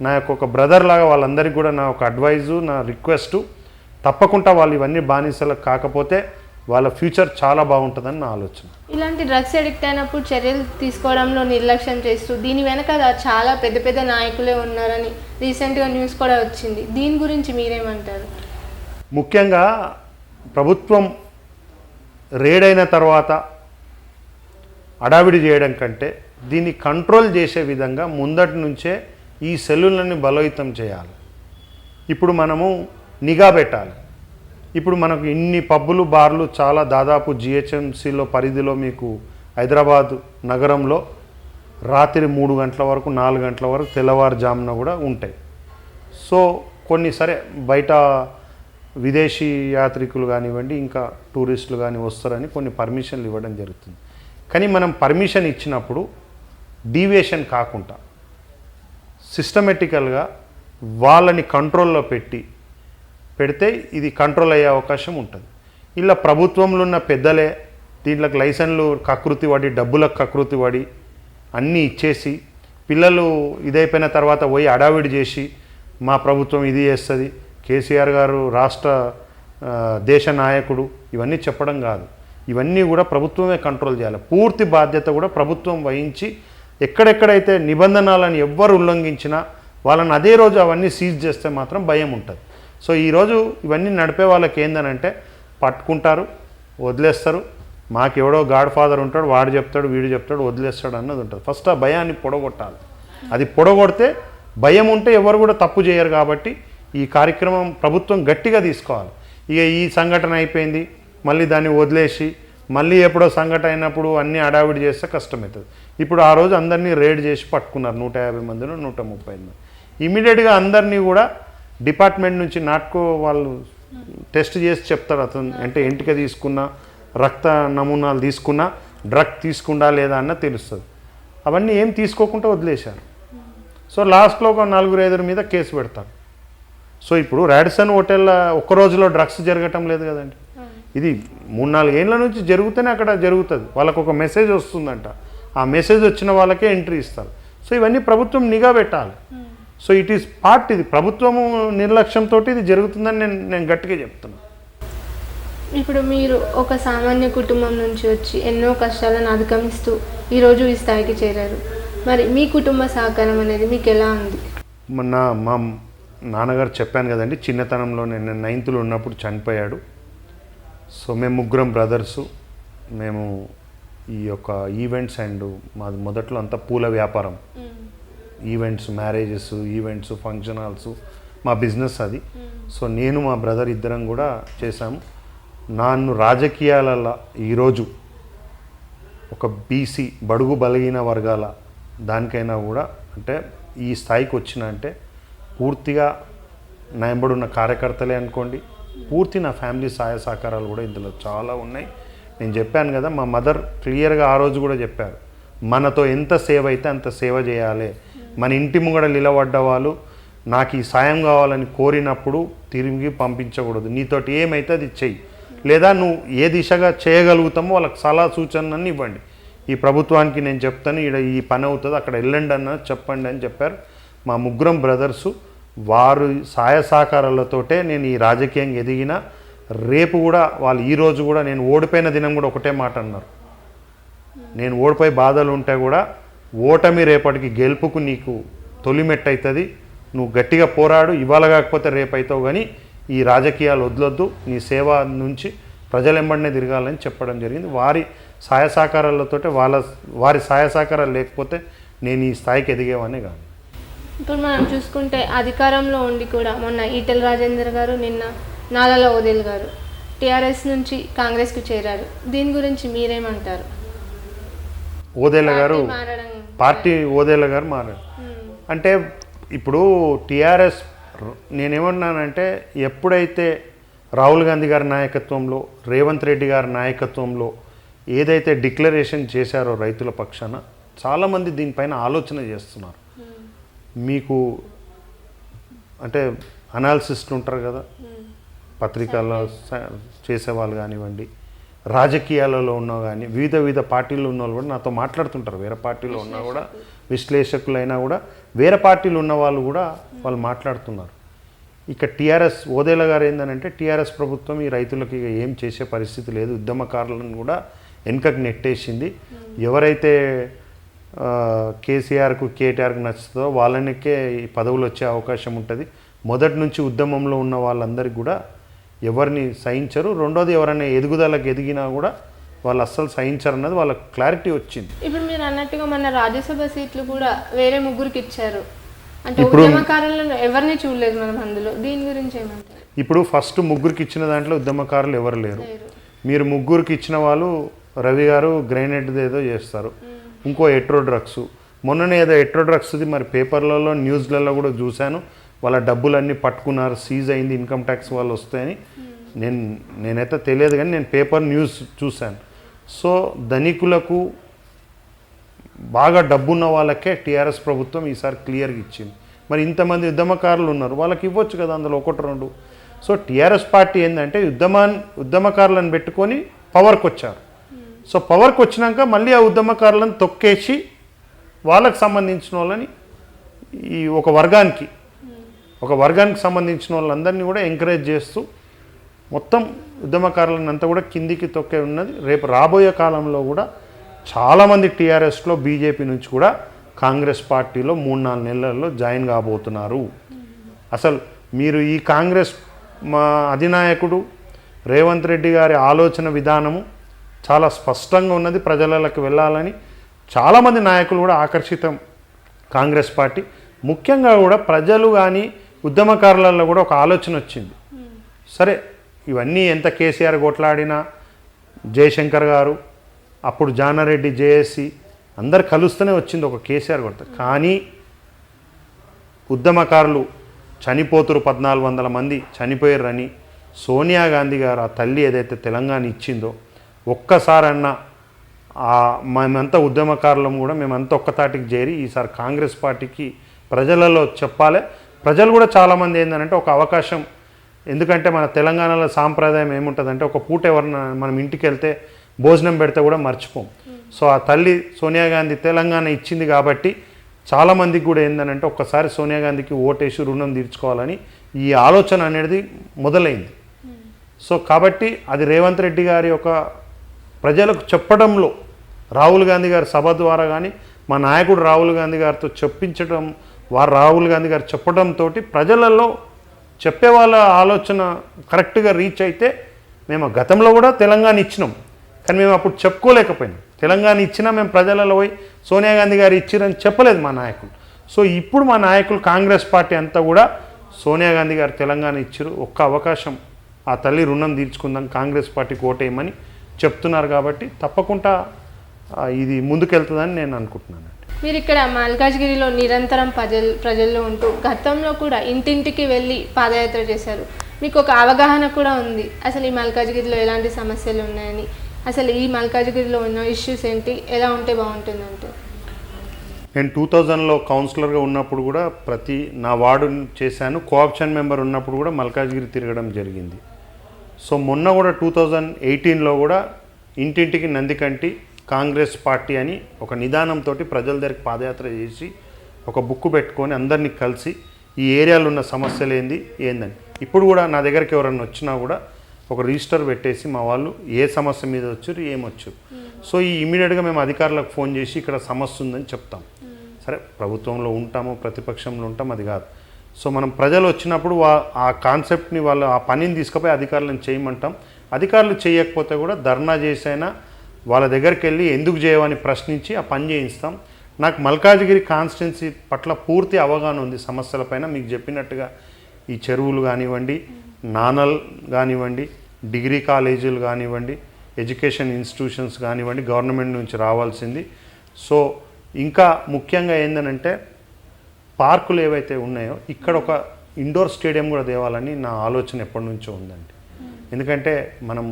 నా ఒక బ్రదర్ లాగా వాళ్ళందరికీ కూడా నా ఒక అడ్వైజు, నా రిక్వెస్టు, తప్పకుండా వాళ్ళు ఇవన్నీ బానిసలకు కాకపోతే వాళ్ళ ఫ్యూచర్ చాలా బాగుంటుందని నా ఆలోచన. ఇలాంటి డ్రగ్స్ అడిక్ట్ అయినప్పుడు చర్యలు తీసుకోవడంలో నిర్లక్ష్యం చేస్తూ దీని వెనక చాలా పెద్ద పెద్ద నాయకులే ఉన్నారని రీసెంట్గా న్యూస్ కూడా వచ్చింది. దీని గురించి మీరేమంటారు? ముఖ్యంగా ప్రభుత్వం రేడ్ అయిన తర్వాత అడావిడి చేయడం కంటే దీన్ని కంట్రోల్ చేసే విధంగా ముందటి నుంచే ఈ సెల్లులని బలోపేతం చేయాలి. ఇప్పుడు మనము నిఘా పెట్టాలి. ఇప్పుడు మనకు ఇన్ని పబ్బులు బార్లు చాలా దాదాపు జిహెచ్ఎంసీలో పరిధిలో మీకు హైదరాబాద్ నగరంలో రాత్రి 3 గంటల వరకు 4 గంటల వరకు తెల్లవారుజామున కూడా ఉంటాయి. సో కొన్ని సరే బయట విదేశీ యాత్రికులు కానివ్వండి ఇంకా టూరిస్టులు కానీ వస్తారని కొన్ని పర్మిషన్లు ఇవ్వడం జరుగుతుంది. కానీ మనం పర్మిషన్ ఇచ్చినప్పుడు డీవియేషన్ కాకుండా సిస్టమేటికల్గా వాళ్ళని కంట్రోల్లో పెడితే ఇది కంట్రోల్ అయ్యే అవకాశం ఉంటుంది. ఇలా ప్రభుత్వంలో ఉన్న పెద్దలే దీంట్లోకి లైసెన్లు కకృతి పడి డబ్బులకు కకృతి పడి అన్నీ ఇచ్చేసి పిల్లలు ఇదైపోయిన తర్వాత పోయి అడావిడి చేసి మా ప్రభుత్వం ఇది చేస్తుంది, కేసీఆర్ గారు రాష్ట్ర దేశ నాయకుడు, ఇవన్నీ చెప్పడం కాదు. ఇవన్నీ కూడా ప్రభుత్వమే కంట్రోల్ చేయాలి. పూర్తి బాధ్యత కూడా ప్రభుత్వం వహించి ఎక్కడెక్కడైతే నిబంధనలను ఎవ్వరు ఉల్లంఘించినా వాళ్ళని అదే రోజు అవన్నీ సీజ్ చేస్తే మాత్రం భయం ఉంటుంది. సో ఈరోజు ఇవన్నీ నడిపే వాళ్ళకి ఏందనంటే పట్టుకుంటారు, వదిలేస్తారు. మాకెవడో గాడ్ ఫాదర్ ఉంటాడు, వాడు చెప్తాడు వీడు చెప్తాడు వదిలేస్తాడు అన్నది ఉంటుంది. ఫస్ట్ ఆ భయాన్ని పొడగొట్టాలి. అది పొడగొడితే భయం ఉంటే ఎవరు కూడా తప్పు చేయరు. కాబట్టి ఈ కార్యక్రమం ప్రభుత్వం గట్టిగా తీసుకోవాలి. ఇక ఈ సంఘటన అయిపోయింది మళ్ళీ దాన్ని వదిలేసి మళ్ళీ ఎప్పుడో సంఘటన అయినప్పుడు అన్నీ అడావిడి చేస్తే కష్టమవుతుంది. ఇప్పుడు ఆ రోజు అందరినీ రేడ్ చేసి పట్టుకున్నారు 150 మందిలో 135 మంది. ఇమీడియట్గా అందరినీ కూడా డిపార్ట్మెంట్ నుంచి నాట్కో వాళ్ళు టెస్ట్ చేసి చెప్తారు. అతను అంటే ఎంటిక తీసుకున్నా రక్త నమూనాలు తీసుకున్నా డ్రగ్ తీసుకుండా లేదా అన్న తెలుస్తుంది. అవన్నీ ఏం తీసుకోకుండా వదిలేశారు. సో లాస్ట్లో ఒక 4-5 మీద కేసు పెడతారు. సో ఇప్పుడు రాడిసన్ హోటల్లో ఒక్క రోజులో డ్రగ్స్ జరగటం లేదు కదండి. ఇది 3-4 ఏళ్ళ నుంచి జరుగుతూనే అక్కడ జరుగుతుంది. వాళ్ళకు ఒక మెసేజ్ వస్తుందంట, ఆ మెసేజ్ వచ్చిన వాళ్ళకే ఎంట్రీ ఇస్తారు. సో ఇవన్నీ ప్రభుత్వం నిఘా పెట్టాలి. So it is part. ఇది ప్రభుత్వము నిర్లక్ష్యంతో ఇది జరుగుతుందని నేను గట్టిగా చెప్తున్నాను. ఇప్పుడు మీరు ఒక సామాన్య కుటుంబం నుంచి వచ్చి ఎన్నో కష్టాలను అధిగమిస్తూ ఈరోజు ఈ స్థాయికి చేరారు. మరి మీ కుటుంబ సహకారం అనేది మీకు ఎలా ఉంది? మా నాన్నగారు చెప్పాను కదండి, చిన్నతనంలో నేను 9th ఉన్నప్పుడు చనిపోయాడు. సో మేము 3 బ్రదర్సు. మేము ఈ యొక్క ఈవెంట్స్ అండ్ మాది మొదట్లో అంతా పూల వ్యాపారం, events, marriages, events, function halls మా బిజినెస్ అది. సో నేను మా బ్రదర్ ఇద్దరం కూడా చేశాము. నన్ను రాజకీయాలలో ఈరోజు ఒక బీసీ బడుగు బలహీన వర్గాల దానికైనా కూడా అంటే ఈ స్థాయికి వచ్చిన అంటే పూర్తిగా నా వెంబడున్న కార్యకర్తలే అనుకోండి, పూర్తి నా ఫ్యామిలీ సహాయ సహకారాలు కూడా ఇందులో చాలా ఉన్నాయి. నేను చెప్పాను కదా, మా మదర్ క్లియర్గా ఆ రోజు కూడా చెప్పారు, మనతో ఎంత సేవ అయితే అంత సేవ చేయాలి. మన ఇంటి ముంగడ నిలబడ్డ వాళ్ళు నాకు ఈ సాయం కావాలని కోరినప్పుడు తిరిగి పంపించకూడదు. నీతోటి ఏమైతే అది చెయ్యి, లేదా నువ్వు ఏ దిశగా చేయగలుగుతామో వాళ్ళకి సలహా సూచనని ఇవ్వండి. ఈ ప్రభుత్వానికి నేను చెప్తాను ఇక్కడ ఈ పని అవుతుంది, అక్కడ వెళ్ళండి అన్న చెప్పండి అని చెప్పారు. మా 3 బ్రదర్సు వారు సహాయ సహకారాలతోటే నేను ఈ రాజకీయంగా ఎదిగిన. రేపు కూడా వాళ్ళు ఈరోజు కూడా నేను ఓడిపోయిన దినం కూడా ఒకటే మాట అన్నారు, నేను ఓడిపోయి బాధలు ఉంటే కూడా ఓటమి రేపటికి గెలుపుకు నీకు తొలిమెట్టు అవుతుంది, నువ్వు గట్టిగా పోరాడు, ఇవాళ కాకపోతే రేపు అవుతావు, కానీ ఈ రాజకీయాలు వదలొద్దు, నీ సేవ నుంచి ప్రజలెంబడినే తిరగాలని చెప్పడం జరిగింది. వారి సహాయ సహకారాలతో వారి సహాయ సహకారాలు లేకపోతే నేను ఈ స్థాయికి ఎదిగేవానే కాదు. ఇప్పుడు మనం చూసుకుంటే అధికారంలో ఉండి కూడా మొన్న ఈటెల రాజేందర్ గారు, నిన్న నాలాల ఓదెల్ గారు టీఆర్ఎస్ నుంచి కాంగ్రెస్కు చేరారు. దీని గురించి మీరేమంటారు? ఓదెల గారు పార్టీ ఓదెల గారు మారారు అంటే ఇప్పుడు టీఆర్ఎస్ నేనేమన్నానంటే ఎప్పుడైతే రాహుల్ గాంధీ గారి నాయకత్వంలో రేవంత్ రెడ్డి గారి నాయకత్వంలో ఏదైతే డిక్లరేషన్ చేశారో రైతుల పక్షాన చాలామంది దీనిపైన ఆలోచన చేస్తున్నారు. మీకు అంటే అనాలిసిస్టులు ఉంటారు కదా, పత్రికల్లో చేసేవాళ్ళు కానివ్వండి, రాజకీయాలలో ఉన్నా కానీ వివిధ పార్టీల్లో ఉన్న వాళ్ళు కూడా నాతో మాట్లాడుతుంటారు. వేరే పార్టీలో ఉన్నా కూడా విశ్లేషకులైనా కూడా వేరే పార్టీలు ఉన్న వాళ్ళు కూడా వాళ్ళు మాట్లాడుతున్నారు. ఇక టీఆర్ఎస్ ఓదేల గారు ఏంటంటే టీఆర్ఎస్ ప్రభుత్వం ఈ రైతులకి ఇక ఏం చేసే పరిస్థితి లేదు, ఉద్యమకారులను కూడా వెనుకకు నెట్టేసింది. ఎవరైతే కేసీఆర్కు కేటీఆర్కు నచ్చుతుందో వాళ్ళనికే ఈ పదవులు వచ్చే అవకాశం ఉంటుంది. మొదటి నుంచి ఉద్యమంలో ఉన్న వాళ్ళందరికీ కూడా ఎవరిని సహించరు. రెండోది ఎవరైనా ఎదుగుదలకు ఎదిగినా కూడా వాళ్ళు అస్సలు సహించరు అన్నది వాళ్ళకి క్లారిటీ వచ్చింది. ఇప్పుడు మీరు అన్నట్టుగా మన రాజ్యసభ సీట్లు కూడా వేరే ముగ్గురికి ఇచ్చారు అంటే ఉద్యమకారులను ఎవరిని చూడలేదు మనం అందులో. దీని గురించి ఏమంటారు? ఇప్పుడు ఫస్ట్ ముగ్గురికి ఇచ్చిన దాంట్లో ఉద్యమకారులు ఎవరు లేరు. మీరు ముగ్గురికి ఇచ్చిన వాళ్ళు రవి గారు గ్రైనేట్ ఏదో చేస్తారు, ఇంకో ఎట్రో డ్రగ్స్, మొన్ననే ఏదో ఎట్రో డ్రగ్స్ది మరి పేపర్లలో న్యూస్లలో కూడా చూశాను, వాళ్ళ డబ్బులన్నీ పట్టుకున్నారు, సీజ్ అయింది, ఇన్కమ్ ట్యాక్స్ వాళ్ళు వస్తాయని. నేనైతే తెలియదు కానీ నేను పేపర్ న్యూస్ చూశాను. సో ధనికులకు బాగా డబ్బున్న వాళ్ళకే టీఆర్ఎస్ ప్రభుత్వం ఈసారి క్లియర్గా ఇచ్చింది. మరి ఇంతమంది ఉద్యమకారులు ఉన్నారు, వాళ్ళకి ఇవ్వచ్చు కదా అందులో ఒకటి రెండు. సో టీఆర్ఎస్ పార్టీ ఏంటంటే ఉద్యమకారులను పెట్టుకొని పవర్కి వచ్చారు. సో పవర్కి వచ్చినాక మళ్ళీ ఆ ఉద్యమకారులను తొక్కేసి వాళ్ళకి సంబంధించిన వాళ్ళని ఈ ఒక వర్గానికి సంబంధించిన వాళ్ళందరినీ కూడా ఎంకరేజ్ చేస్తూ మొత్తం ఉద్యమకారులను అంతా కూడా కిందికి తొక్కే ఉన్నది. రేపు రాబోయే కాలంలో కూడా చాలామంది టీఆర్ఎస్లో బీజేపీ నుంచి కూడా కాంగ్రెస్ పార్టీలో 3-4 నెలల్లో జాయిన్ కాబోతున్నారు. అసలు మీరు ఈ కాంగ్రెస్ మా అధినాయకుడు రేవంత్ రెడ్డి గారి ఆలోచన విధానము చాలా స్పష్టంగా ఉన్నది, ప్రజలకు వెళ్ళాలని చాలామంది నాయకులు కూడా ఆకర్షితం కాంగ్రెస్ పార్టీ. ముఖ్యంగా కూడా ప్రజలు కానీ ఉద్యమకారులలో కూడా ఒక ఆలోచన వచ్చింది. సరే ఇవన్నీ ఎంత కేసీఆర్ కొట్లాడినా, జయశంకర్ గారు అప్పుడు జానారెడ్డి జేఏసీ అందరు కలుస్తూనే వచ్చింది ఒక కేసీఆర్ కొడతారు. కానీ ఉద్యమకారులు చనిపోతురు, 1400 మంది చనిపోయారని సోనియా గాంధీ గారు ఆ తల్లి ఏదైతే తెలంగాణ ఇచ్చిందో ఒక్కసారన్నా మేమంతా ఉద్యమకారులం కూడా మేమంతా ఒక్కతాటికి చేరి ఈసారి కాంగ్రెస్ పార్టీకి ప్రజలలో చెప్పాలి. ప్రజలు కూడా చాలామంది ఏంటంటే ఒక అవకాశం, ఎందుకంటే మన తెలంగాణలో సాంప్రదాయం ఏముంటుందంటే ఒక పూట ఎవరన్నా మనం ఇంటికి వెళ్తే భోజనం పెడితే కూడా మర్చిపోం. సో ఆ తల్లి సోనియా గాంధీ తెలంగాణ ఇచ్చింది కాబట్టి చాలామందికి కూడా ఏంటంటే ఒక్కసారి సోనియా గాంధీకి ఓటేసి రుణం తీర్చుకోవాలని ఈ ఆలోచన అనేది మొదలైంది. సో కాబట్టి అది రేవంత్ రెడ్డి గారి యొక్క ప్రజలకు చెప్పడంలో, రాహుల్ గాంధీ గారి సభ ద్వారా కానీ మా నాయకుడు రాహుల్ గాంధీ గారితో చెప్పించడం, రాహుల్ గాంధీ గారు చెప్పడంతో ప్రజలలో చెప్పే వాళ్ళ ఆలోచన కరెక్ట్గా రీచ్ అయితే, మేము గతంలో కూడా తెలంగాణ ఇచ్చినాం కానీ మేము అప్పుడు చెప్పుకోలేకపోయినాం. తెలంగాణ ఇచ్చినా మేము ప్రజలలో పోయి సోనియా గాంధీ గారు ఇచ్చిరని చెప్పలేదు మా నాయకులు. సో ఇప్పుడు మా నాయకులు కాంగ్రెస్ పార్టీ అంతా కూడా సోనియా గాంధీ గారు తెలంగాణ ఇచ్చారు, ఒక్క అవకాశం ఆ తల్లి రుణం తీర్చుకుందాం, కాంగ్రెస్ పార్టీకి ఓటేయమని చెప్తున్నారు. కాబట్టి తప్పకుండా ఇది ముందుకెళ్తుందని నేను అనుకుంటున్నాను. మీరు ఇక్కడ మల్కాజ్గిరిలో నిరంతరం ప్రజల్లో ఉంటూ గతంలో కూడా ఇంటింటికి వెళ్ళి పాదయాత్ర చేశారు, మీకు ఒక అవగాహన కూడా ఉంది అసలు ఈ మల్కాజ్గిరిలో ఎలాంటి సమస్యలు ఉన్నాయని. అసలు ఈ మల్కాజ్గిరిలో ఉన్న ఇష్యూస్ ఏంటి, ఎలా ఉంటే బాగుంటుందంటే? నేను 2000లో కౌన్సిలర్గా ఉన్నప్పుడు కూడా నా వార్డు చేశాను, కోఆప్షన్ మెంబర్ ఉన్నప్పుడు కూడా మల్కాజ్గిరి తిరగడం జరిగింది. సో మొన్న కూడా 2018లో కూడా ఇంటింటికి నందికంటి కాంగ్రెస్ పార్టీ అని ఒక నిదానంతో ప్రజల దగ్గరికి పాదయాత్ర చేసి ఒక బుక్ పెట్టుకొని అందరినీ కలిసి ఈ ఏరియాలో ఉన్న సమస్యలు ఏందని. ఇప్పుడు కూడా నా దగ్గరికి ఎవరన్నా వచ్చినా కూడా ఒక రిజిస్టర్ పెట్టేసి మా వాళ్ళు ఏ సమస్య మీద వచ్చారు ఏమొచ్చారు. సో ఈ ఇమీడియట్గా మేము అధికారులకు ఫోన్ చేసి ఇక్కడ సమస్య ఉందని చెప్తాం. సరే ప్రభుత్వంలో ఉంటాము, ప్రతిపక్షంలో ఉంటాం, అది కాదు. సో మనం ప్రజలు వచ్చినప్పుడు ఆ కాన్సెప్ట్ని వాళ్ళు ఆ పనిని తీసుకుపోయి అధికారులను చేయమంటాం. అధికారులు చేయకపోతే కూడా ధర్నా చేసైనా వాళ్ళ దగ్గరికి వెళ్ళి ఎందుకు చేయవని ప్రశ్నించి ఆ పని చేయిస్తాం. నాకు మల్కాజ్గిరి కాన్స్టిట్యున్సీ పట్ల పూర్తి అవగాహన ఉంది సమస్యలపైన. మీకు చెప్పినట్టుగా ఈ చెరువులు కానివ్వండి, నానల్ కానివ్వండి, డిగ్రీ కాలేజీలు కానివ్వండి, ఎడ్యుకేషన్ ఇన్స్టిట్యూషన్స్ కానివ్వండి, గవర్నమెంట్ నుంచి రావాల్సింది. సో ఇంకా ముఖ్యంగా ఏంటంటే పార్కులు ఏవైతే ఉన్నాయో ఇక్కడ ఒక ఇండోర్ స్టేడియం కూడా తేవాలని నా ఆలోచన ఎప్పటి నుంచో ఉందండి. ఎందుకంటే మనం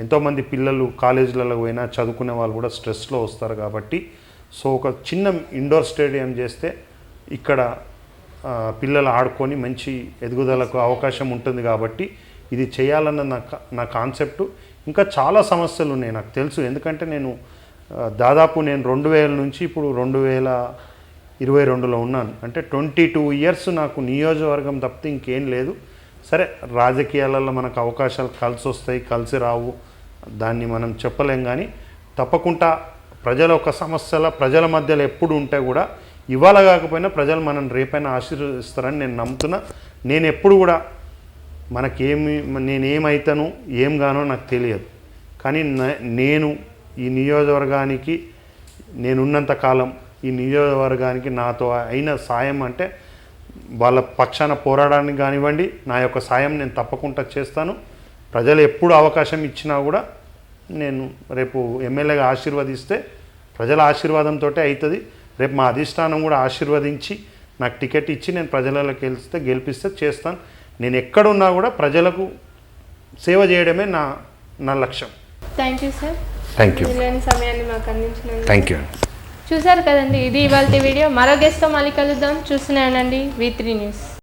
ఎంతోమంది పిల్లలు కాలేజీలలో పోయినా చదువుకునే వాళ్ళు కూడా స్ట్రెస్లో వస్తారు కాబట్టి సో ఒక చిన్న ఇండోర్ స్టేడియం చేస్తే ఇక్కడ పిల్లలు ఆడుకొని మంచి ఎదుగుదలకు అవకాశం ఉంటుంది. కాబట్టి ఇది చేయాలన్న నా కాన్సెప్టు. ఇంకా చాలా సమస్యలు ఉన్నాయి నాకు తెలుసు, ఎందుకంటే నేను దాదాపు 2000 నుంచి ఇప్పుడు 22లో ఉన్నాను. అంటే 22 ఇయర్స్ నాకు నియోజకవర్గం తప్పితే ఇంకేం లేదు. సరే, రాజకీయాలలో మనకు అవకాశాలు కలిసి వస్తాయి, కలిసి రావు, దాన్ని మనం చెప్పలేం. కానీ తప్పకుండా ప్రజల ఒక సమస్యల ప్రజల మధ్యలో ఎప్పుడు ఉంటే కూడా ఇవాళ కాకపోయినా ప్రజలు మనం రేపైనా ఆశీర్వదిస్తారని నేను నమ్ముతున్నా. నేను ఎప్పుడు కూడా నేనేమైతాను ఏం గానో నాకు తెలియదు, కానీ నేను ఈ నియోజకవర్గానికి నేనున్నంత కాలం ఈ నియోజకవర్గానికి నాతో అయిన సాయం అంటే వాళ్ళ పక్షాన పోరాడడానికి కానివ్వండి, నా యొక్క సాయం నేను తప్పకుండా చేస్తాను. ప్రజలు ఎప్పుడు అవకాశం ఇచ్చినా కూడా నేను రేపు ఎమ్మెల్యేగా ఆశీర్వదిస్తే ప్రజల ఆశీర్వాదంతో అవుతుంది. రేపు మా అధిష్టానం కూడా ఆశీర్వదించి నాకు టికెట్ ఇచ్చి నేను ప్రజలలోకి గెలిపిస్తే చేస్తాను. నేను ఎక్కడున్నా కూడా ప్రజలకు సేవ చేయడమే నా లక్ష్యం. Thank you sir. Thank you. విలువైన సమయాన్ని మాకు అందించినందుకు. Thank you. చూసారు కదండి, ఇది ఇవాళ వీడియో. మరో గెస్ట్తో మళ్ళీ కలుద్దాం. చూస్తూనే ఉండండి V3 న్యూస్.